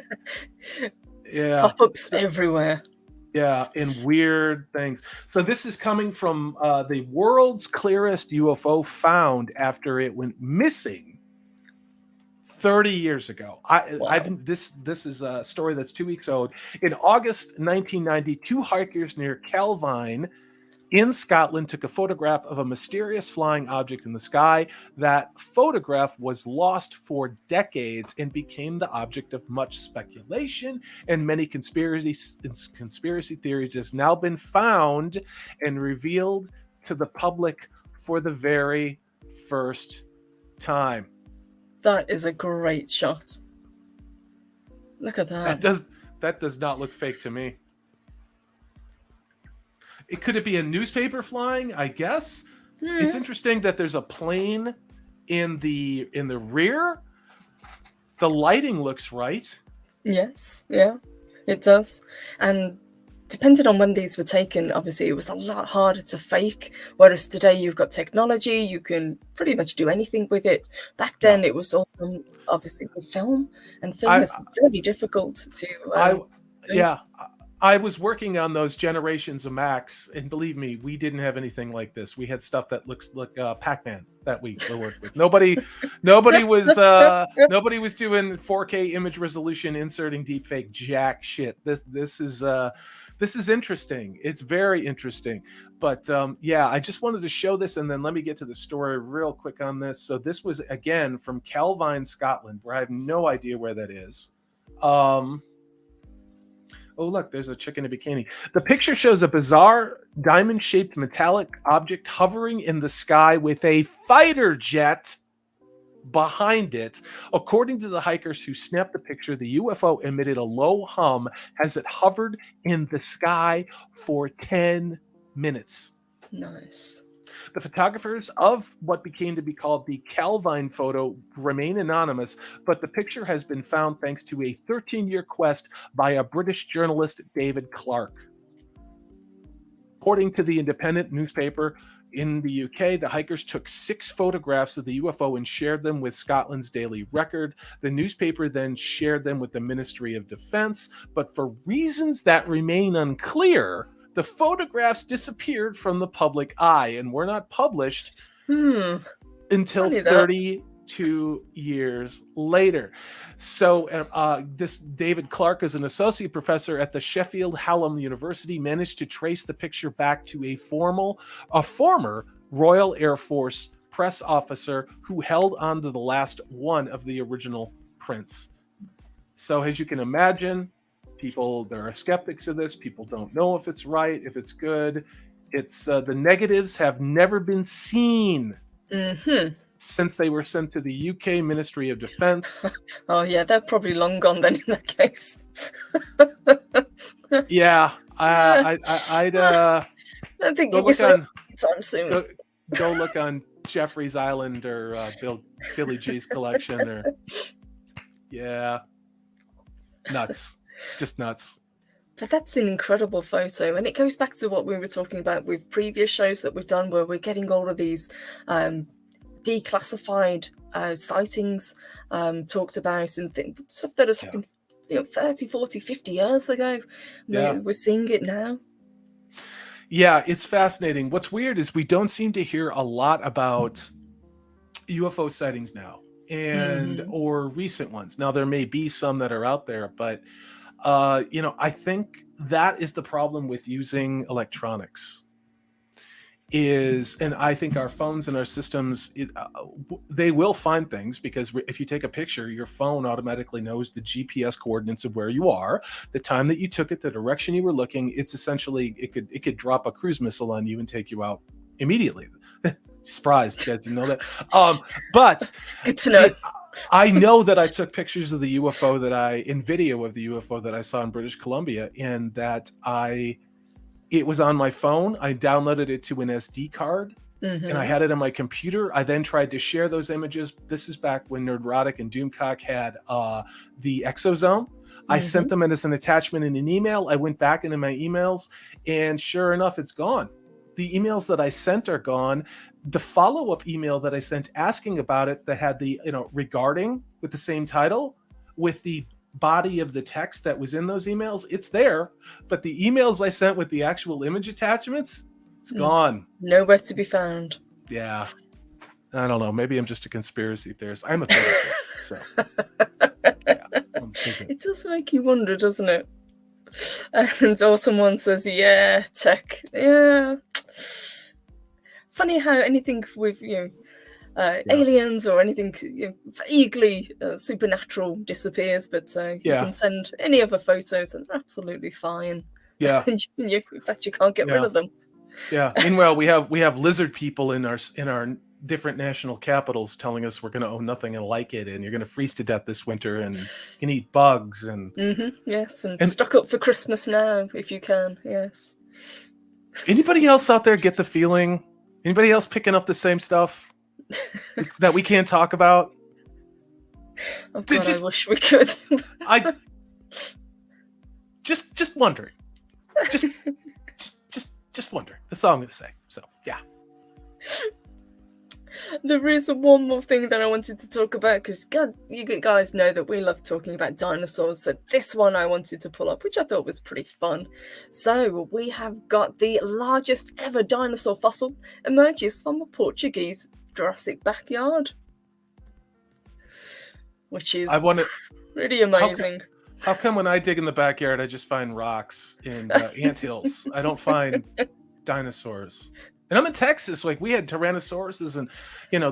everywhere. Yeah, and weird things. So this is coming from the world's clearest UFO found after it went missing 30 years ago. This is a story that's 2 weeks old. In August 1990, two hikers near Calvine in Scotland took a photograph of a mysterious flying object in the sky. That photograph was lost for decades and became the object of much speculation, and many conspiracy theories has now been found and revealed to the public for the very first time. That is a great shot. Look at that. That does not look fake to me. Could it be a newspaper flying? I guess. It's interesting that there's a plane in the rear. The lighting looks right. Yes, yeah, it does. And depending on when these were taken, obviously it was a lot harder to fake. Whereas today you've got technology, you can pretty much do anything with it. Back then it was all obviously with film, and film is very difficult to. I was working on those generations of Macs, and believe me, we didn't have anything like this. We had stuff that looks like Pac-Man that we worked with. Nobody was doing 4K image resolution, inserting deepfake jack shit. This is interesting. It's very interesting. But I just wanted to show this, and then let me get to the story real quick on this. So this was again from Calvine, Scotland, where I have no idea where that is. Oh, look, there's a chick in a bikini. The picture shows a bizarre diamond-shaped metallic object hovering in the sky with a fighter jet behind it. According to the hikers who snapped the picture, the UFO emitted a low hum as it hovered in the sky for 10 minutes. Nice. The photographers of what became to be called the Calvine photo remain anonymous, but the picture has been found thanks to a 13-year quest by a British journalist, David Clarke. According to the Independent newspaper in the UK, the hikers took 6 photographs of the UFO and shared them with Scotland's Daily Record. The newspaper then shared them with the Ministry of Defence, but for reasons that remain unclear, the photographs disappeared from the public eye and were not published until 32 years later. So this David Clarke is an associate professor at the Sheffield Hallam University, managed to trace the picture back to a former Royal Air Force press officer who held on to the last one of the original prints. So as you can imagine, there are skeptics of this. People don't know if it's right, if it's good. It's the negatives have never been seen since they were sent to the UK Ministry of Defence. Oh yeah, they're probably long gone then in that case. Yeah, I'd I don't think you can say anytime soon. Go look on Jeffrey's Island or Billy G's collection, or nuts. It's just nuts. But that's an incredible photo, and it goes back to what we were talking about with previous shows that we've done, where we're getting all of these declassified sightings talked about, and stuff that has happened 30, 40, 50 years ago. We're seeing it now. Yeah, it's fascinating. What's weird is we don't seem to hear a lot about UFO sightings now, and or recent ones. Now there may be some that are out there, but I think that is the problem with using electronics. And I think our phones and our systems, they will find things, because if you take a picture, your phone automatically knows the GPS coordinates of where you are, the time that you took it, the direction you were looking. It's essentially, it could drop a cruise missile on you and take you out immediately. Surprised, you guys didn't know that. But good to know. I know that I took pictures of the UFO in video of the UFO that I saw in British Columbia, and that it was on my phone. I downloaded it to an SD card, and I had it on my computer. I then tried to share those images. This is back when Nerdrotic and Doomcock had the exozone. I sent them as an attachment in an email. I went back into my emails, and sure enough, it's gone. The emails that I sent are gone. The follow-up email that I sent asking about it, that had the regarding with the same title, with the body of the text that was in those emails, it's there. But the emails I sent with the actual image attachments, it's gone. Nowhere to be found. Yeah. I don't know. Maybe I'm just a conspiracy theorist. I'm a pedophilia, so. Yeah, it does make you wonder, doesn't it? And or someone says, tech. Yeah. Funny how anything with aliens or anything vaguely supernatural disappears, but you can send any other photos and they're absolutely fine. Yeah. In fact, you can't get rid of them. Yeah. Meanwhile, we have lizard people in our different national capitals telling us we're going to own nothing and like it, and you're going to freeze to death this winter, and you can eat bugs and yes, and stock up for Christmas now if you can. Yes. Anybody else out there get the feeling? Anybody else picking up the same stuff that we can't talk about? Oh God, I wish we could. I just wondering. Just wondering. That's all I'm going to say. So yeah. There is one more thing that I wanted to talk about, because you guys know that we love talking about dinosaurs. So this one I wanted to pull up, which I thought was pretty fun. So we have got the largest ever dinosaur fossil emerges from a Portuguese Jurassic backyard, which is pretty amazing. How come when I dig in the backyard, I just find rocks and anthills? I don't find dinosaurs. And I'm in Texas. Like, we had Tyrannosauruses, and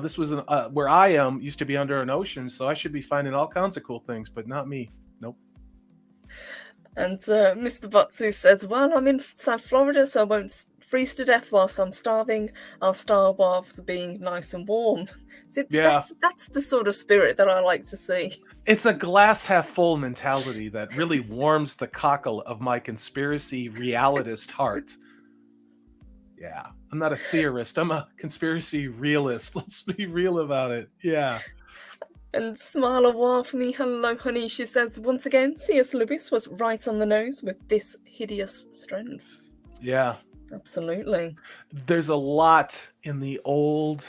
this was where I am used to be under an ocean, so I should be finding all kinds of cool things, but not me. Nope. And Mr. Botsu says, "Well, I'm in South Florida, so I won't freeze to death whilst I'm starving. I'll starve whilst being nice and warm." So that's the sort of spirit that I like to see. It's a glass half full mentality that really warms the cockle of my conspiracy realitist heart. Yeah, I'm not a theorist. I'm a conspiracy realist. Let's be real about it. Yeah. And Smile a while for me. Hello, honey. She says, once again, C.S. Lewis was right on the nose with this hideous strength. Yeah. Absolutely. There's a lot in the old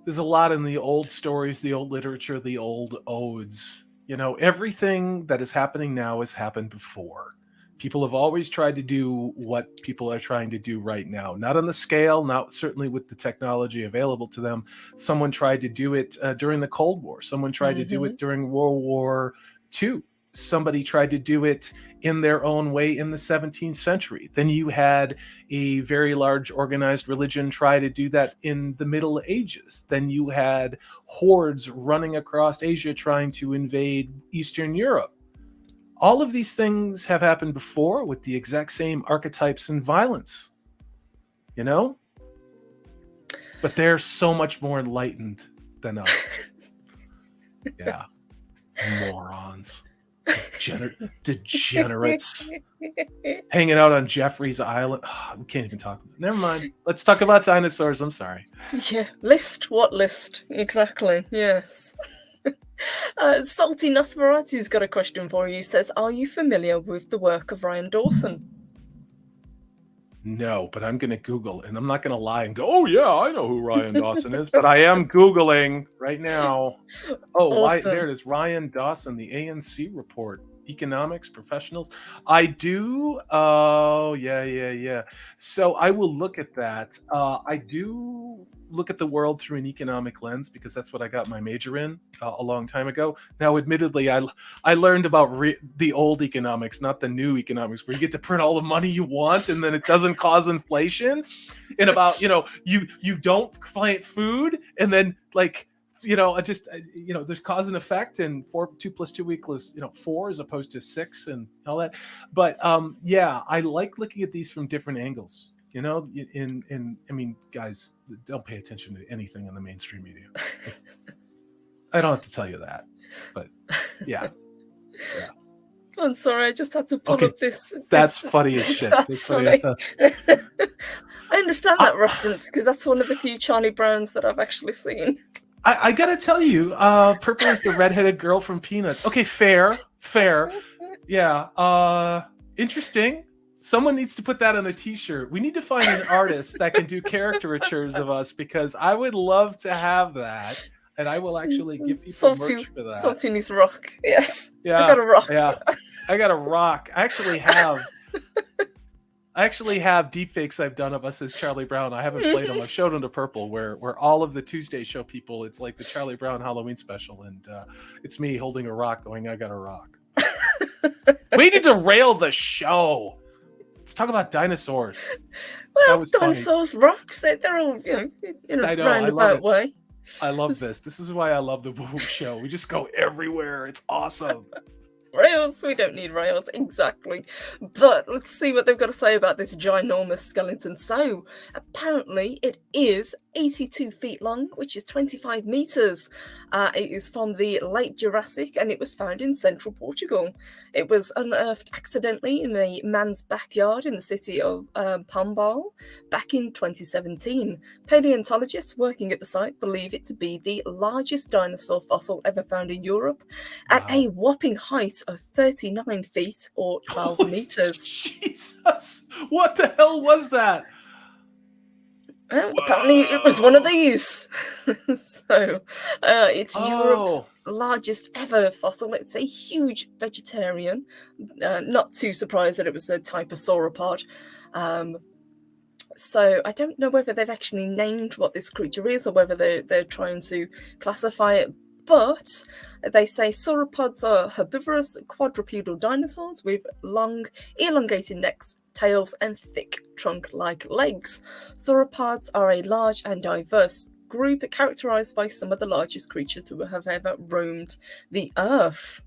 stories, the old literature, the old odes. Everything that is happening now has happened before. People have always tried to do what people are trying to do right now. Not on the scale, not certainly with the technology available to them. Someone tried to do it during the Cold War. Someone tried to do it during World War II. somebody tried to do it in their own way in the 17th century. Then you had a very large organized religion try to do that in the Middle Ages. Then you had hordes running across Asia trying to invade Eastern Europe. All of these things have happened before with the exact same archetypes and violence, you know? But they're so much more enlightened than us. Yeah. Morons. Degenerates. Hanging out on Jeffrey's Island. Oh, we can't even talk about it. Never mind. Let's talk about dinosaurs. I'm sorry. Yeah. List? What list? Exactly. Yes. Salty Nosferatu's got a question for you. He says, are you familiar with the work of Ryan Dawson? No, but I'm going to Google, and I'm not going to lie and go, oh, yeah, I know who Ryan Dawson is, but I am Googling right now. Oh, Awesome. there it is. Ryan Dawson, the ANC report. Economics, professionals. I do. Oh, yeah. So I will look at that. I do look at the world through an economic lens because that's what I got my major in a long time ago. Now, admittedly, I learned about the old economics, not the new economics, where you get to print all the money you want and then it doesn't cause inflation. And about, you don't plant food and then like, there's cause and effect, and 2 + 2 equals 4 as opposed to 6 and all that. But yeah, I like looking at these from different angles. I mean, guys, don't pay attention to anything in the mainstream media. I don't have to tell you that, but yeah. I'm sorry, I just had to pull up this. That's funny as shit. That's funny. I understand that reference because that's one of the few Charlie Browns that I've actually seen. I gotta tell you, Purple is the redheaded girl from Peanuts. Okay, fair. Yeah, interesting. Someone needs to put that on a t-shirt. We need to find an artist that can do caricatures of us because I would love to have that. And I will actually give people merch for that. Salty needs rock. Yes. Yeah. I got a rock. Yeah. I got a rock. I actually have deepfakes I've done of us as Charlie Brown. I haven't played them. I've showed them to Purple, where all of the Tuesday show people, it's like the Charlie Brown Halloween special, and it's me holding a rock going, I got a rock. We need to rail the show. Let's talk about dinosaurs. Well, dinosaurs, funny. Rocks, they're all, in a roundabout way. I love this. This is why I love the Woo Show. We just go everywhere. It's awesome. Rails, we don't need rails, exactly. But let's see what they've got to say about this ginormous skeleton. So, apparently it is 82 feet long, which is 25 meters. It is from the late Jurassic and it was found in central Portugal. It was unearthed accidentally in a man's backyard in the city of Pombal back in 2017. Paleontologists working at the site believe it to be the largest dinosaur fossil ever found in Europe at a whopping height of 39 feet or 12 meters. Jesus! What the hell was that? Well, apparently it was one of these. So it's Europe's largest ever fossil. It's a huge vegetarian. Not too surprised that it was a type of sauropod. So I don't know whether they've actually named what this creature is or whether they're trying to classify it. But they say sauropods are herbivorous quadrupedal dinosaurs with long, elongated necks, tails, and thick trunk-like legs. Sauropods are a large and diverse group characterized by some of the largest creatures to have ever roamed the Earth.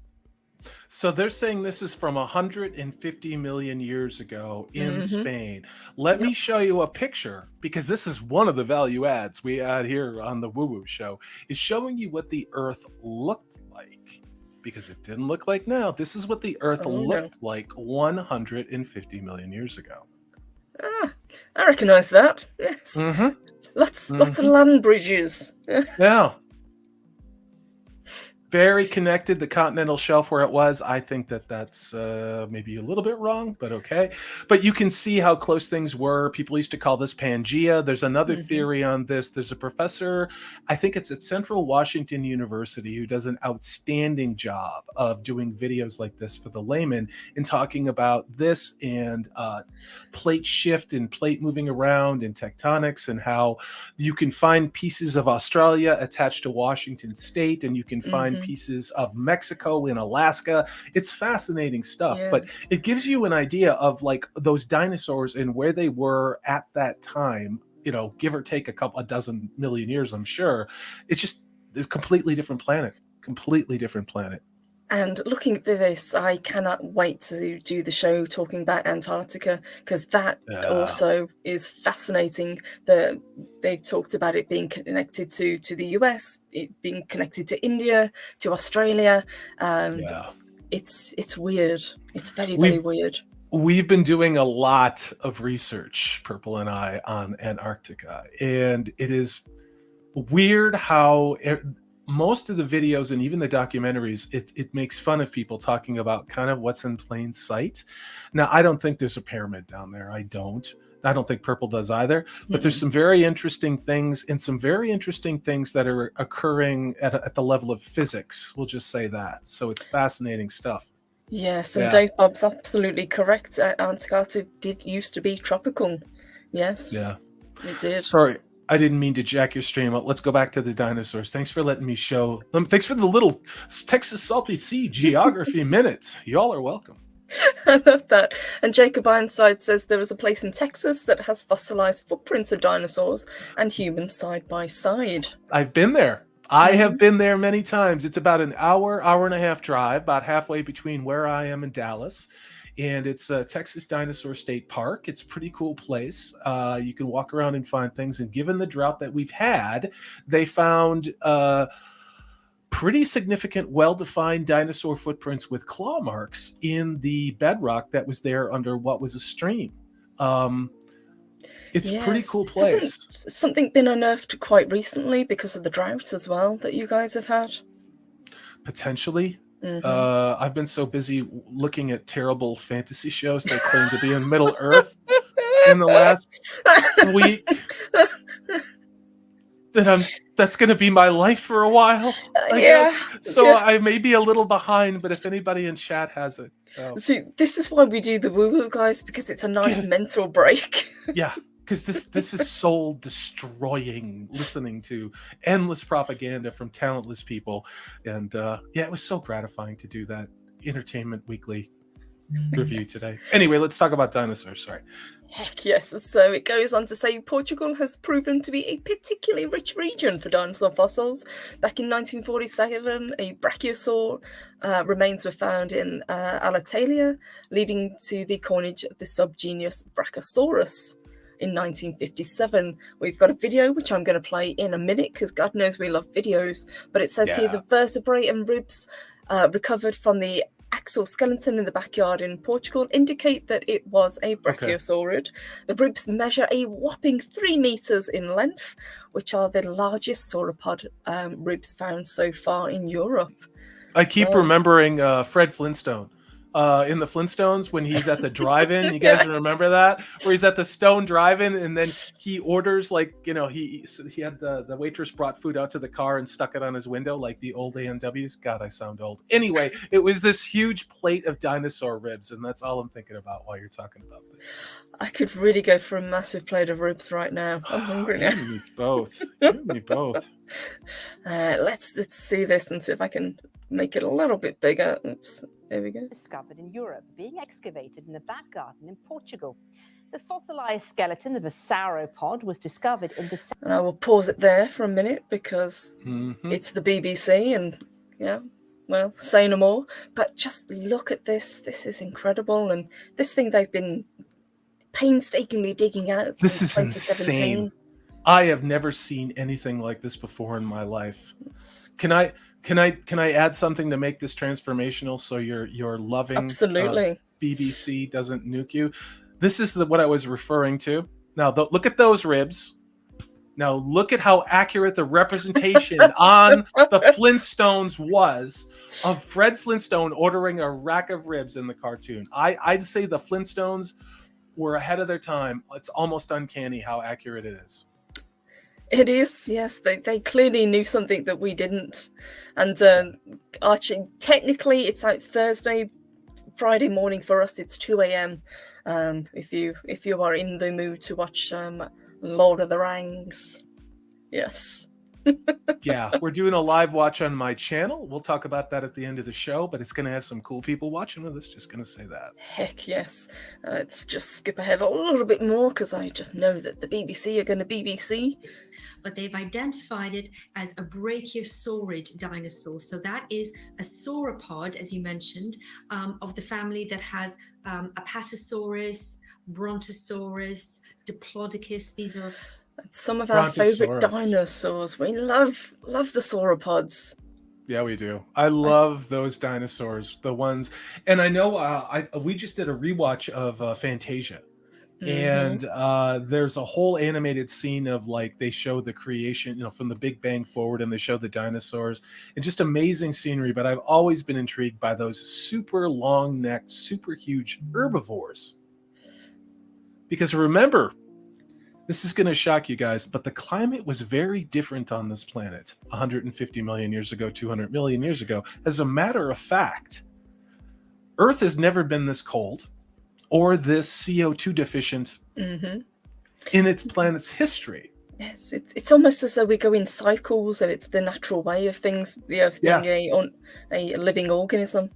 So they're saying this is from 150 million years ago in Spain. Let me show you a picture, because this is one of the value adds we add here on the Woo Woo Show, is showing you what the Earth looked like, because it didn't look like now. This is what the Earth looked like 150 million years ago. I recognize that. Yes. Lots of land bridges. Yeah. Very connected. The continental shelf where it was, I think that's maybe a little bit wrong, but okay. But you can see how close things were. People used to call this Pangea. There's another theory on this. There's a professor, I think it's at Central Washington University, who does an outstanding job of doing videos like this for the layman and talking about this and plate shift and plate moving around and tectonics, and how you can find pieces of Australia attached to Washington State, and you can find pieces of Mexico and Alaska. It's fascinating stuff, but Yes. it gives you an idea of like those dinosaurs and where they were at that time, give or take a dozen million years, I'm sure. It's just a completely different planet. Completely different planet. And looking at this, I cannot wait to do the show talking about Antarctica, because that also is fascinating. They've talked about it being connected to the US, it being connected to India, to Australia. It's weird. It's very, very weird. We've been doing a lot of research, Purple and I, on Antarctica, and it is weird how most of the videos and even the documentaries, it makes fun of people talking about kind of what's in plain sight. Now, I don't think there's a pyramid down there. I don't think Purple does either, but there's some very interesting things and some very interesting things that are occurring at the level of physics. We'll just say that. So it's fascinating stuff. Yes, and Dave Bob's absolutely correct. Antarctica did used to be tropical. Yes. Yeah. It did. Sorry, I didn't mean to jack your stream up. Let's go back to the dinosaurs. Thanks for letting me show them. Thanks for the little Texas Salty Sea geography minutes. Y'all are welcome. I love that. And Jacob Ironside says there is a place in Texas that has fossilized footprints of dinosaurs and humans side by side. I've been there. I have been there many times. It's about an hour and a half drive, about halfway between where I am and Dallas. And it's a Texas Dinosaur State Park. It's a pretty cool place. You can walk around and find things. And given the drought that we've had, they found pretty significant, well-defined dinosaur footprints with claw marks in the bedrock that was there under what was a stream. It's a pretty cool place. Hasn't something been unearthed quite recently because of the drought as well that you guys have had? Potentially. I've been so busy looking at terrible fantasy shows that claim to be in Middle Earth in the last week that's going to be my life for a while, I guess. So I may be a little behind, but if anybody in chat has it. See, this is why we do the woo-woo, guys, because it's a nice mental break. Yeah. Because this is soul destroying, listening to endless propaganda from talentless people. And it was so gratifying to do that Entertainment Weekly review today. Anyway, let's talk about dinosaurs. Sorry. Heck yes. So it goes on to say Portugal has proven to be a particularly rich region for dinosaur fossils. Back in 1947, a brachiosaur remains were found in Alitalia, leading to the coinage of the subgenus Brachiosaurus. In 1957, we've got a video which I'm going to play in a minute because God knows we love videos. But it says here the vertebrae and ribs recovered from the axle skeleton in the backyard in Portugal indicate that it was a brachiosaurid. The ribs measure a whopping 3 meters in length, which are the largest sauropod ribs found so far in Europe. I keep remembering Fred Flintstone. In the Flintstones when he's at the drive-in. You guys remember that? Where he's at the Stone drive-in and then he orders he had the waitress brought food out to the car and stuck it on his window like the old A&Ws. God, I sound old. Anyway, it was this huge plate of dinosaur ribs and that's all I'm thinking about while you're talking about this. I could really go for a massive plate of ribs right now. I'm hungry now. You and me both. You and me both. Let's see this and see if I can make it a little bit bigger. Oops. There we go. Discovered in Europe, being excavated in a back garden in Portugal. The fossilized skeleton of a sauropod was discovered in the... And I will pause it there for a minute because it's the BBC and, say no more. But just look at this. This is incredible. And this thing they've been painstakingly digging out this is 2017. Insane. I have never seen anything like this before in my life. Can I add something to make this transformational so your loving BBC doesn't nuke you? This is what I was referring to. Now, look at those ribs. Now, look at how accurate the representation on the Flintstones was of Fred Flintstone ordering a rack of ribs in the cartoon. I'd say the Flintstones were ahead of their time. It's almost uncanny how accurate it is. It is, yes. They clearly knew something that we didn't. And Archie, technically it's out Thursday, Friday morning for us. It's 2 a.m. If you are in the mood to watch Lord of the Rings, yes. Yeah, we're doing a live watch on my channel. We'll talk about that at the end of the show, but it's going to have some cool people watching with us. Just going to say that. Heck yes. Let's just skip ahead a little bit more because I just know that the BBC are going to BBC. But they've identified it as a brachiosaurid dinosaur. So that is a sauropod, as you mentioned, of the family that has Apatosaurus, Brontosaurus, Diplodocus. These are some of our favorite dinosaurs. We love the sauropods. Yeah, we do. I love those dinosaurs, the ones. And I know we just did a rewatch of Fantasia. And there's a whole animated scene of like they show the creation, you know, from the Big Bang forward, and they show the dinosaurs and just amazing scenery. But I've always been intrigued by those super long-necked, super huge herbivores. Because remember, this is going to shock you guys, but the climate was very different on this planet 150 million years ago, 200 million years ago. As a matter of fact, Earth has never been this cold or this CO2 deficient in its planet's history. Yes, it's almost as though we go in cycles and it's the natural way of things, the Earth being a living organism.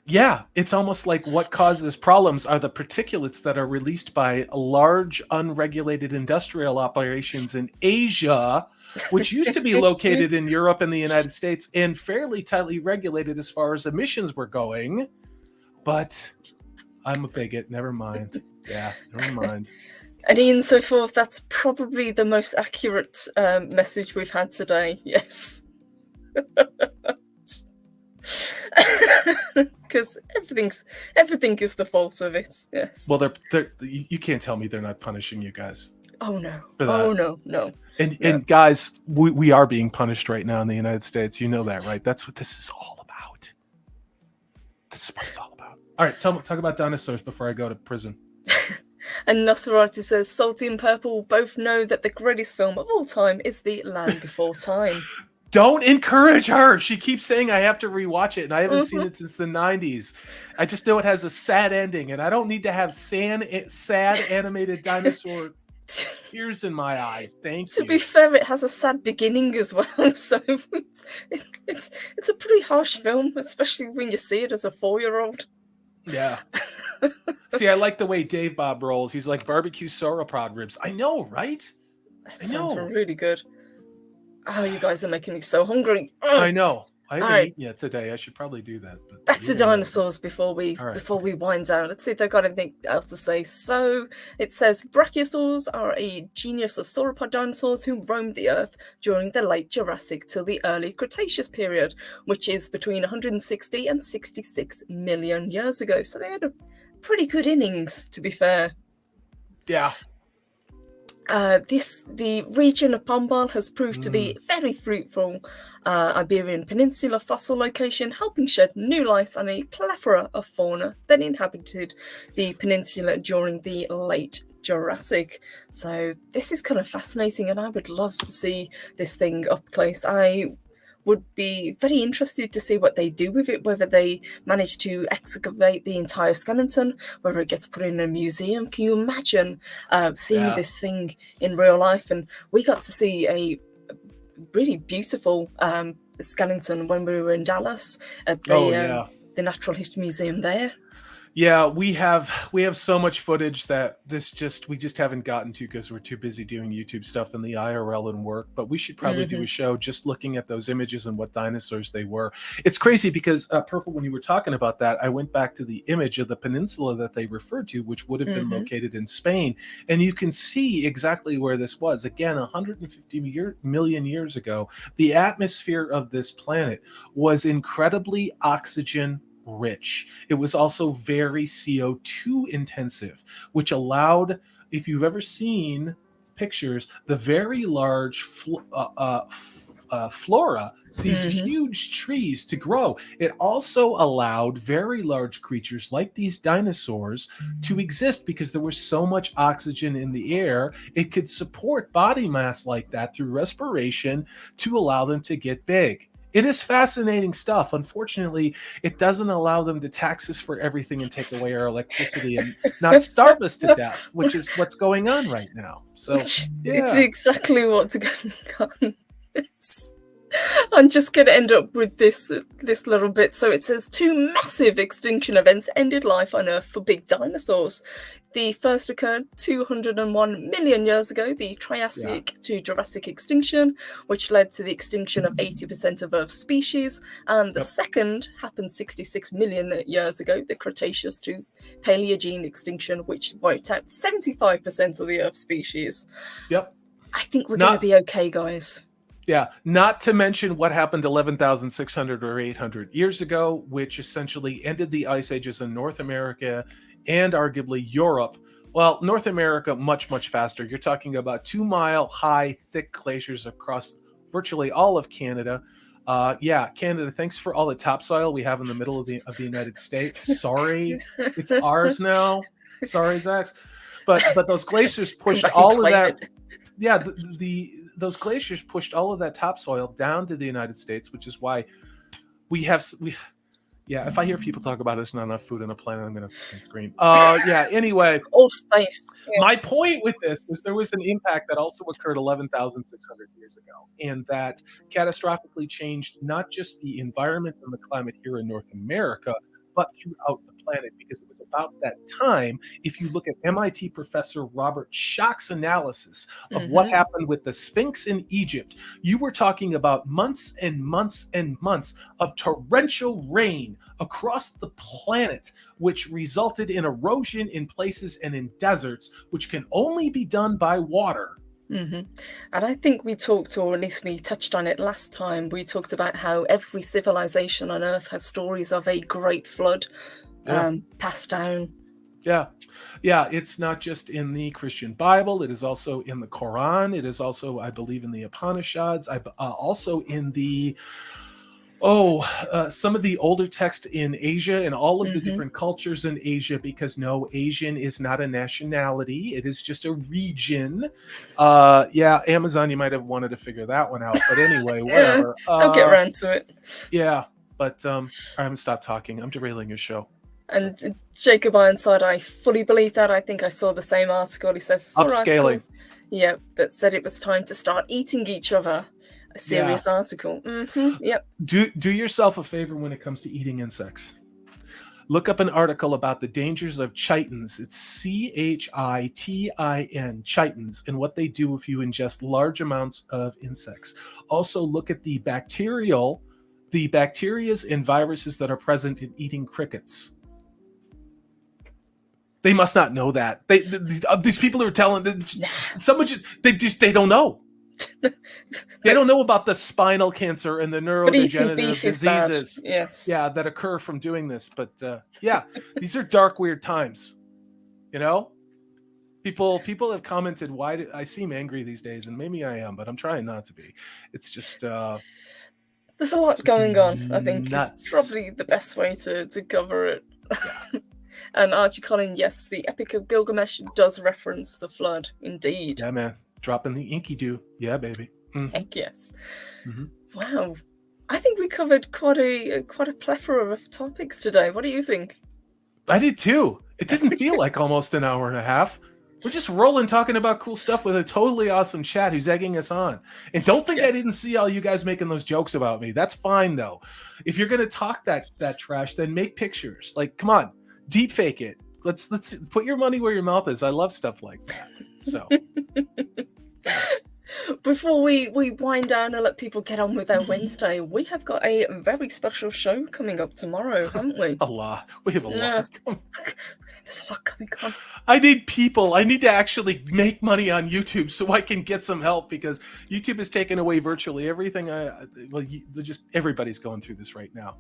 Yeah, it's almost like what causes problems are the particulates that are released by large unregulated industrial operations in Asia, which used to be located in Europe and the United States and fairly tightly regulated as far as emissions were going. But I'm a bigot, never mind. Yeah, never mind. And Ian, so forth, that's probably the most accurate message we've had today, yes. Because everything is the fault of it. Yes. Well, you can't tell me they're not punishing you guys. Oh no! Oh no! And guys, we are being punished right now in the United States. You know that, right? That's what this is all about. This is what it's all about. All right, talk about dinosaurs before I go to prison. And Nosferatu says, Salty and Purple both know that the greatest film of all time is The Land Before Time. Don't encourage her. She keeps saying I have to rewatch it, and I haven't seen it since the 90s. I just know it has a sad ending, and I don't need to have sad animated dinosaur tears in my eyes. Thank you. To be fair, it has a sad beginning as well, so it's a pretty harsh film, especially when you see it as a 4-year-old. Yeah. See, I like the way Dave Bob rolls. He's like barbecue sauropod ribs. I know, right? That sounds really good. Oh, you guys are making me so hungry. Oh. I know. I haven't eaten yet today. I should probably do that. But back to dinosaurs before we wind down. Let's see if they've got anything else to say. So it says brachiosaurs are a genus of sauropod dinosaurs who roamed the Earth during the late Jurassic till the early Cretaceous period, which is between 160 and 66 million years ago. So they had a pretty good innings, to be fair. Yeah. The region of Pombal has proved to be very fruitful Iberian Peninsula fossil location, helping shed new light on a plethora of fauna that inhabited the peninsula during the late Jurassic. So this is kind of fascinating, and I would love to see this thing up close. I would be very interested to see what they do with it, whether they manage to excavate the entire skeleton, whether it gets put in a museum. Can you imagine seeing this thing in real life? And we got to see a really beautiful skeleton when we were in Dallas at the Natural History Museum there. Yeah, we have so much footage that we just haven't gotten to because we're too busy doing YouTube stuff and the IRL and work. But we should probably do a show just looking at those images and what dinosaurs they were. It's crazy because Purple, when you were talking about that, I went back to the image of the peninsula that they referred to, which would have been located in Spain, and you can see exactly where this was. Again, 150 million years ago, the atmosphere of this planet was incredibly oxygen rich. It was also very CO2 intensive, which allowed, if you've ever seen pictures, the very large flora, these huge trees to grow. It also allowed very large creatures like these dinosaurs to exist because there was so much oxygen in the air. It could support body mass like that through respiration to allow them to get big. It is fascinating stuff. Unfortunately, it doesn't allow them to tax us for everything and take away our electricity and not starve us to death, which is what's going on right now. So it's exactly what's going on. I'm just going to end up with this little bit. So it says 2 massive extinction events ended life on Earth for big dinosaurs. The first occurred 201 million years ago, the Triassic to Jurassic extinction, which led to the extinction of 80% of Earth's species. And the second happened 66 million years ago, the Cretaceous to Paleogene extinction, which wiped out 75% of the Earth's species. Yep. I think we're going to be okay, guys. Yeah, not to mention what happened 11,600 or 800 years ago, which essentially ended the ice ages in North America and arguably Europe. Well, North America, much, much faster. You're talking about 2-mile-high, thick glaciers across virtually all of Canada. Yeah, Canada, thanks for all the topsoil we have in the middle of the United States. Sorry, it's ours now. Sorry, Zax. But those glaciers pushed all of that. Yeah, those glaciers pushed all of that topsoil down to the United States, which is why yeah, if I hear people talk about there's not enough food on the planet, I'm going to scream. Yeah, anyway. Or space. Yeah. My point with this was there was an impact that also occurred 11,600 years ago, and that catastrophically changed not just the environment and the climate here in North America, but throughout the planet, because it was about that time, if you look at MIT professor Robert Schoch's analysis of what happened with the Sphinx in Egypt, you were talking about months and months and months of torrential rain across the planet, which resulted in erosion in places and in deserts, which can only be done by water. And I think we talked, or at least we touched on it last time, we talked about how every civilization on Earth has stories of a great flood passed down. Yeah, it's not just in the Christian Bible, it is also in the Quran, it is also, I believe, in the Upanishads, also in the some of the older text in Asia and all of the different cultures in Asia, because no, Asian is not a nationality, it is just a region. Yeah, Amazon, you might have wanted to figure that one out, but anyway, whatever. I'll get around to it. Yeah, but I'm going to stop talking. I'm derailing your show. And Jacob Ironside, I fully believe that. I think I saw the same article. He says upscaling. Yeah, that said it was time to start eating each other. A serious article. Yep. Do yourself a favor when it comes to eating insects. Look up an article about the dangers of chitins. It's CHITIN, chitins, and what they do if you ingest large amounts of insects. Also, look at the bacterias and viruses that are present in eating crickets. They must not know that. These people who are telling they don't know. They don't know about the spinal cancer and the neurodegenerative diseases that occur from doing this. But these are dark, weird times. You know, people have commented, why I seem angry these days, and maybe I am, but I'm trying not to be. It's just there's a lot going on. I think it's probably the best way to cover it. And Archie Collin, yes, the Epic of Gilgamesh does reference the flood, indeed. Yeah, man. Dropping the inky dew. Yeah, baby. Heck yes. Wow. I think we covered quite a plethora of topics today. What do you think? I did too. It didn't feel like almost an hour and a half. We're just rolling, talking about cool stuff with a totally awesome chat who's egging us on. And don't think I didn't see all you guys making those jokes about me. That's fine, though. If you're going to talk that trash, then make pictures. Like, come on. Deep fake it. Let's put your money where your mouth is. I love stuff like that. So before we wind down and let people get on with their Wednesday, we have got a very special show coming up tomorrow, haven't we? A lot. We have a lot. There's a lot coming on. I need people. I need to actually make money on YouTube so I can get some help, because YouTube has taken away virtually everything. Just everybody's going through this right now.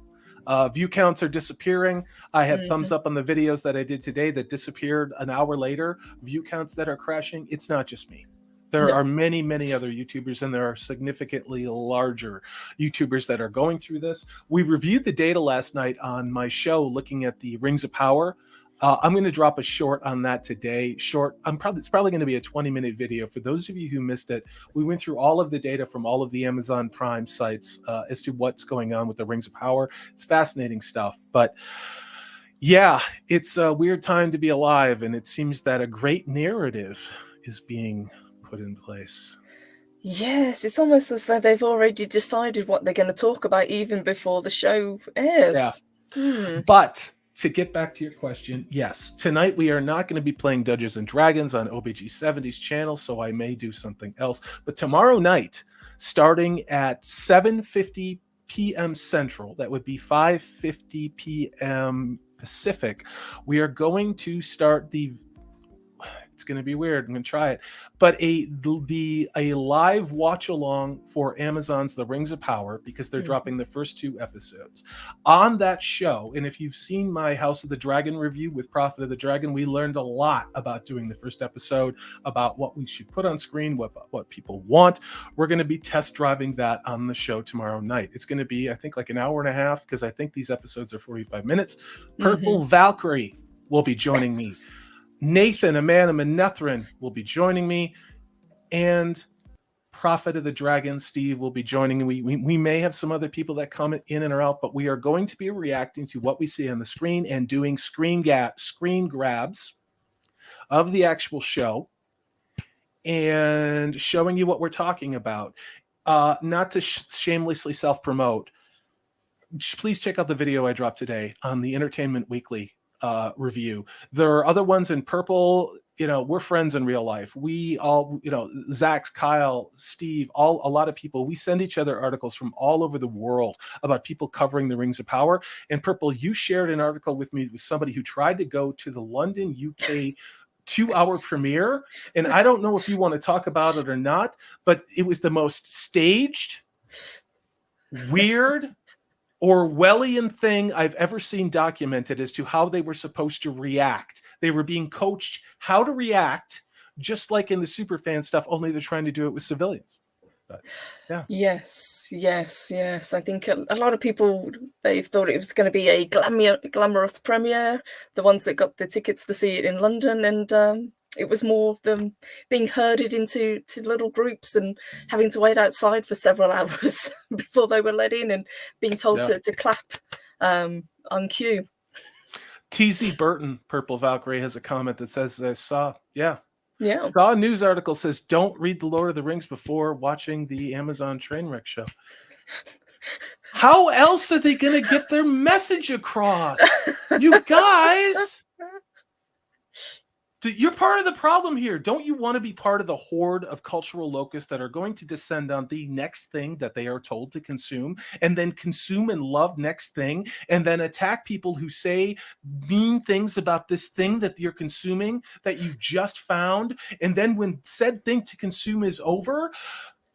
View counts are disappearing. I had thumbs up on the videos that I did today that disappeared an hour later. View counts that are crashing. It's not just me. There are many, many other YouTubers, and there are significantly larger YouTubers that are going through this. We reviewed the data last night on my show looking at the Rings of Power. I'm going to drop a short on that today. It's probably going to be a 20-minute video. For those of you who missed it, we went through all of the data from all of the Amazon Prime sites as to what's going on with the Rings of Power. It's fascinating stuff. But yeah, it's a weird time to be alive, and it seems that a great narrative is being put in place. Yes, it's almost as though they've already decided what they're going to talk about even before the show airs. Yeah. But to get back to your question, yes, tonight we are not going to be playing Dungeons and Dragons on OBG70's channel, so I may do something else. But tomorrow night, starting at 7:50 p.m. Central, that would be 5:50 p.m. Pacific, we are going to start it's going to be weird. I'm going to try it, but a live watch along for Amazon's The Rings of Power, because they're dropping the first 2 episodes on that show. And if you've seen my House of the Dragon review with Prophet of the Dragon, we learned a lot about doing the first episode, about what we should put on screen, what people want. We're going to be test driving that on the show tomorrow night. It's going to be, I think, like an hour and a half, because I think these episodes are 45 minutes. Purple Valkyrie will be joining me. Nathan, Amanda, and Nethrin will be joining me, and Prophet of the Dragon, Steve, will be joining me. We may have some other people that come in and are out, but we are going to be reacting to what we see on the screen and doing screen grabs of the actual show and showing you what we're talking about. Not to shamelessly self-promote, please check out the video I dropped today on the Entertainment Weekly review. There are other ones in Purple. We're friends in real life. We all, Zach, Kyle, Steve, a lot of people, we send each other articles from all over the world about people covering the Rings of Power. And Purple, you shared an article with me with somebody who tried to go to the London, UK 2-hour premiere. And I don't know if you want to talk about it or not, but it was the most staged, weird, Orwellian thing I've ever seen documented as to how they were supposed to react. They were being coached how to react, just like in the Superfan stuff, only they're trying to do it with civilians. But, yeah. Yes. I think a lot of people, they've thought it was going to be a glamorous premiere, the ones that got the tickets to see it in London, and it was more of them being herded into little groups and having to wait outside for several hours before they were let in, and being told to clap on cue. TZ Burton, Purple Valkyrie, has a comment that says, saw a news article says, don't read The Lord of the Rings before watching the Amazon Trainwreck show. How else are they going to get their message across? You guys, you're part of the problem here. Don't you want to be part of the horde of cultural locusts that are going to descend on the next thing that they are told to consume, and then consume and love next thing, and then attack people who say mean things about this thing that you're consuming that you just found, and then when said thing to consume is over,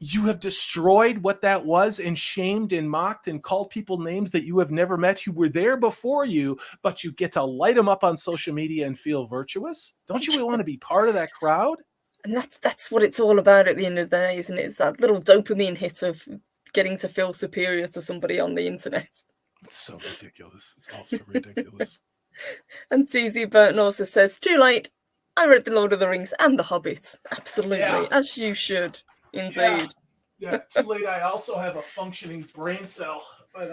you have destroyed what that was and shamed and mocked and called people names that you have never met who were there before you, but you get to light them up on social media and feel virtuous? Don't you want to be part of that crowd? And that's what it's all about at the end of the day, isn't it? It's that little dopamine hit of getting to feel superior to somebody on the internet. It's so ridiculous. It's all so ridiculous. And TZ Burton also says, too late. I read The Lord of the Rings and The Hobbit. Absolutely, as you should. Indeed. Yeah, too late. I also have a functioning brain cell. But,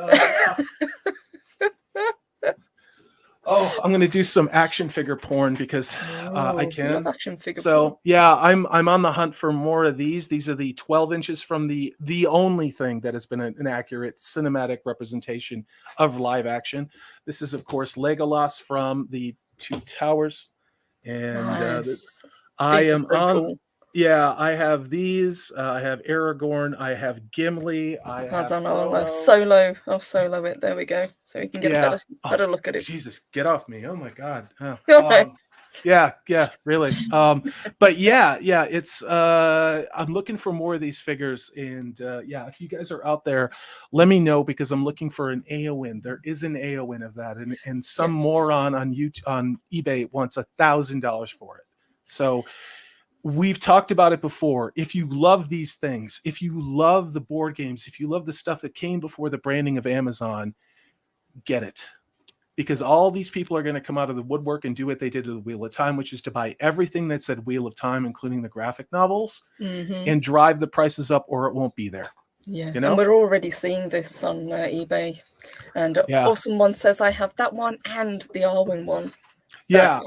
I'm going to do some action figure porn because I can. Action figure porn. So I'm on the hunt for more of these. These are the 12 inches from the only thing that has been an accurate cinematic representation of live action. This is, of course, Legolas from the Two Towers, and nice. I am so on. Cool. Yeah, I have these. I have Aragorn. I have Gimli. I don't know. Solo. I'll solo it. There we go. So we can get a better look at it. Jesus, get off me! Oh my God. Right. Yeah, really. But it's. I'm looking for more of these figures, and if you guys are out there, let me know, because I'm looking for an AON. There is an AON of that, and some moron on eBay wants $1,000 for it. So. We've talked about it before. If you love these things, if you love the board games, if you love the stuff that came before the branding of Amazon, get it. Because all these people are going to come out of the woodwork and do what they did to the Wheel of Time, which is to buy everything that said Wheel of Time, including the graphic novels, and drive the prices up, or it won't be there. Yeah, and we're already seeing this on eBay. And Awesome One says, I have that one and the Arwen one. Yeah,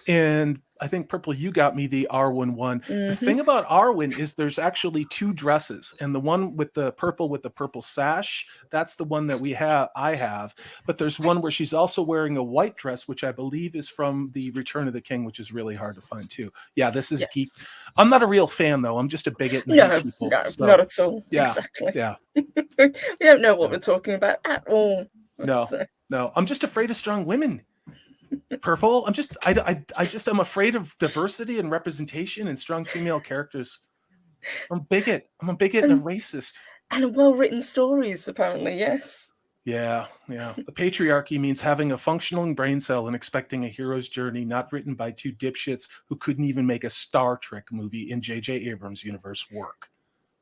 and I think Purple, you got me the Arwen one. The Mhm. thing about Arwen is there's actually 2 dresses, and the one with the purple sash, that's the one that I have. But there's one where she's also wearing a white dress, which I believe is from the Return of the King, which is really hard to find too. Yeah, this is geek. Yes. I'm not a real fan though. I'm just a bigot and No, hate people. no, So, not at all. yeah, Exactly. yeah. We don't know what No. we're talking about at all. No, So, no. I'm just afraid of strong women. Purple. I'm afraid of diversity and representation and strong female characters. I'm a bigot and a racist. and well-written stories, apparently. Yes. Yeah, yeah. The patriarchy means having a functioning brain cell and expecting a hero's journey not written by 2 dipshits who couldn't even make a Star Trek movie in J.J. Abrams' universe work.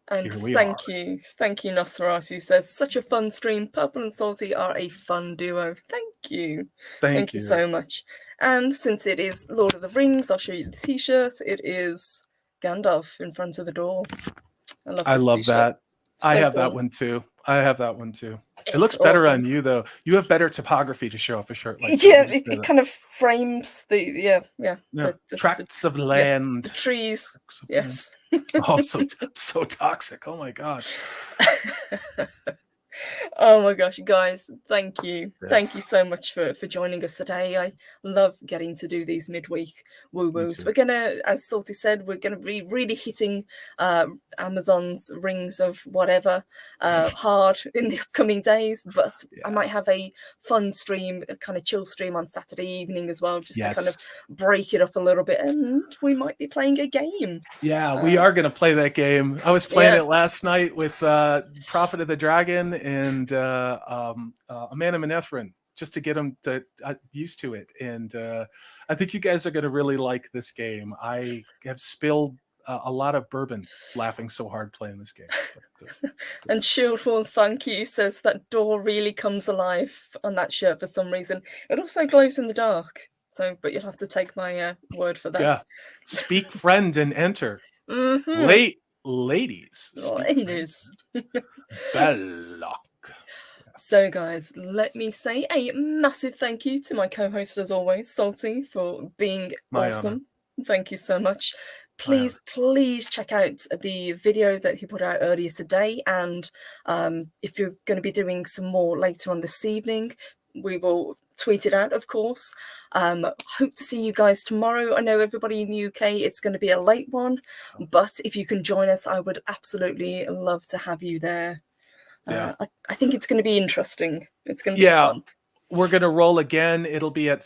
And Here we thank are. you, Nosferatu says, such a fun stream. Purple and Salty are a fun duo. Thank you. Thank you you. so much. And since it is Lord of the Rings, I'll show you the t-shirt. It is Gandalf in front of the door. I love that. I So have cool. that one too. I have that one too. It It's looks better awesome. on you though. You have better topography to show off a shirt like Yeah, that. it kind of frames the the tracts of land. the trees. Yes. Oh, I'm so toxic. Oh my god. Oh my gosh, guys, thank you. Yeah. Thank you so much for joining us today. I love getting to do these midweek woo-woos. We're gonna, as Salty said, we're gonna be really hitting Amazon's Rings of whatever hard in the upcoming days, but I might have a fun stream, a kind of chill stream on Saturday evening as well, just to kind of break it up a little bit, and we might be playing a game. Yeah, we are gonna play that game. I was playing it last night with Prophet of the Dragon and Amanda Manethrin, just to get them to used to it. And I think you guys are going to really like this game. I have spilled a lot of bourbon laughing so hard playing this game. But, and Shieldful Thank You says that door really comes alive on that shirt for some reason. It also glows in the dark. So, but you'll have to take my word for that. Yeah. Speak friend and enter. Mm-hmm. Ladies. Belloc. So guys, let me say a massive thank you to my co-host as always, Salty, for being awesome. Honor. Thank you so much. Please check out the video that he put out earlier today, and if you're going to be doing some more later on this evening, we will tweet it out, of course. Hope to see you guys tomorrow. I know everybody in the UK, it's going to be a late one, but if you can join us, I would absolutely love to have you there. I think it's going to be interesting. It's going to be fun. We're going to roll again. It'll be at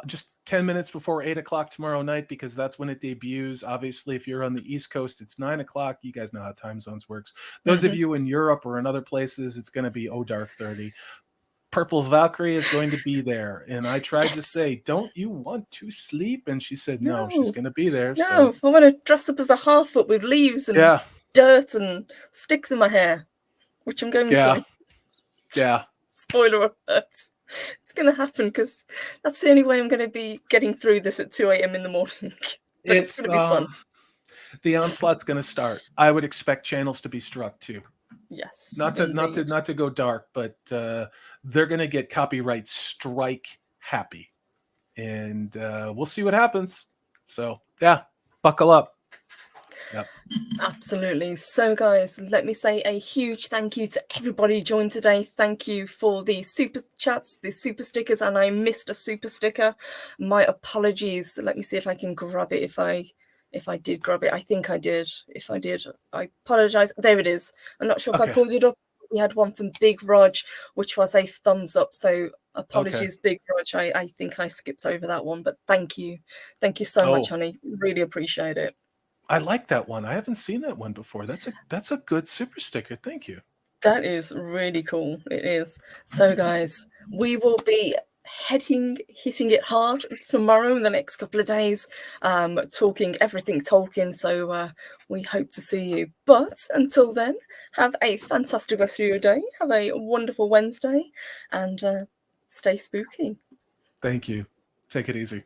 just 10 minutes before 8 o'clock tomorrow night, because that's when it debuts. Obviously, if you're on the East Coast, it's 9 o'clock. You guys know how time zones works. Those of you in Europe or in other places, it's going to be dark 30. Purple Valkyrie is going to be there. And I tried to say, don't you want to sleep? And she said, no, she's going to be there. No, I want to dress up as a Harfoot with leaves and dirt and sticks in my hair, which I'm going to. Yeah. Spoiler alert. It's going to happen, because that's the only way I'm going to be getting through this at 2 a.m. in the morning. But it's going to be fun. The onslaught's going to start. I would expect channels to be struck too. Yes. Not to go dark, but they're going to get copyright strike happy, and we'll see what happens. So buckle up. Yep. Absolutely. So guys, let me say a huge thank you to everybody who joined today. Thank you for the super chats, the super stickers, and I missed a super sticker. My apologies. Let me see if I can grab it. If I did grab it, I think I did. If I did, I apologize. There it is. I'm not sure if I pulled it up. We had one from Big Rog, which was a thumbs up. So apologies, Big Rog. I think I skipped over that one, but thank you. Thank you so much, honey. Really appreciate it. I like that one. I haven't seen that one before. That's a good super sticker. Thank you. That is really cool. It is. So guys, we will be hitting it hard tomorrow in the next couple of days, talking everything Tolkien. So we hope to see you. But until then, have a fantastic rest of your day. Have a wonderful Wednesday, and stay spooky. Thank you. Take it easy.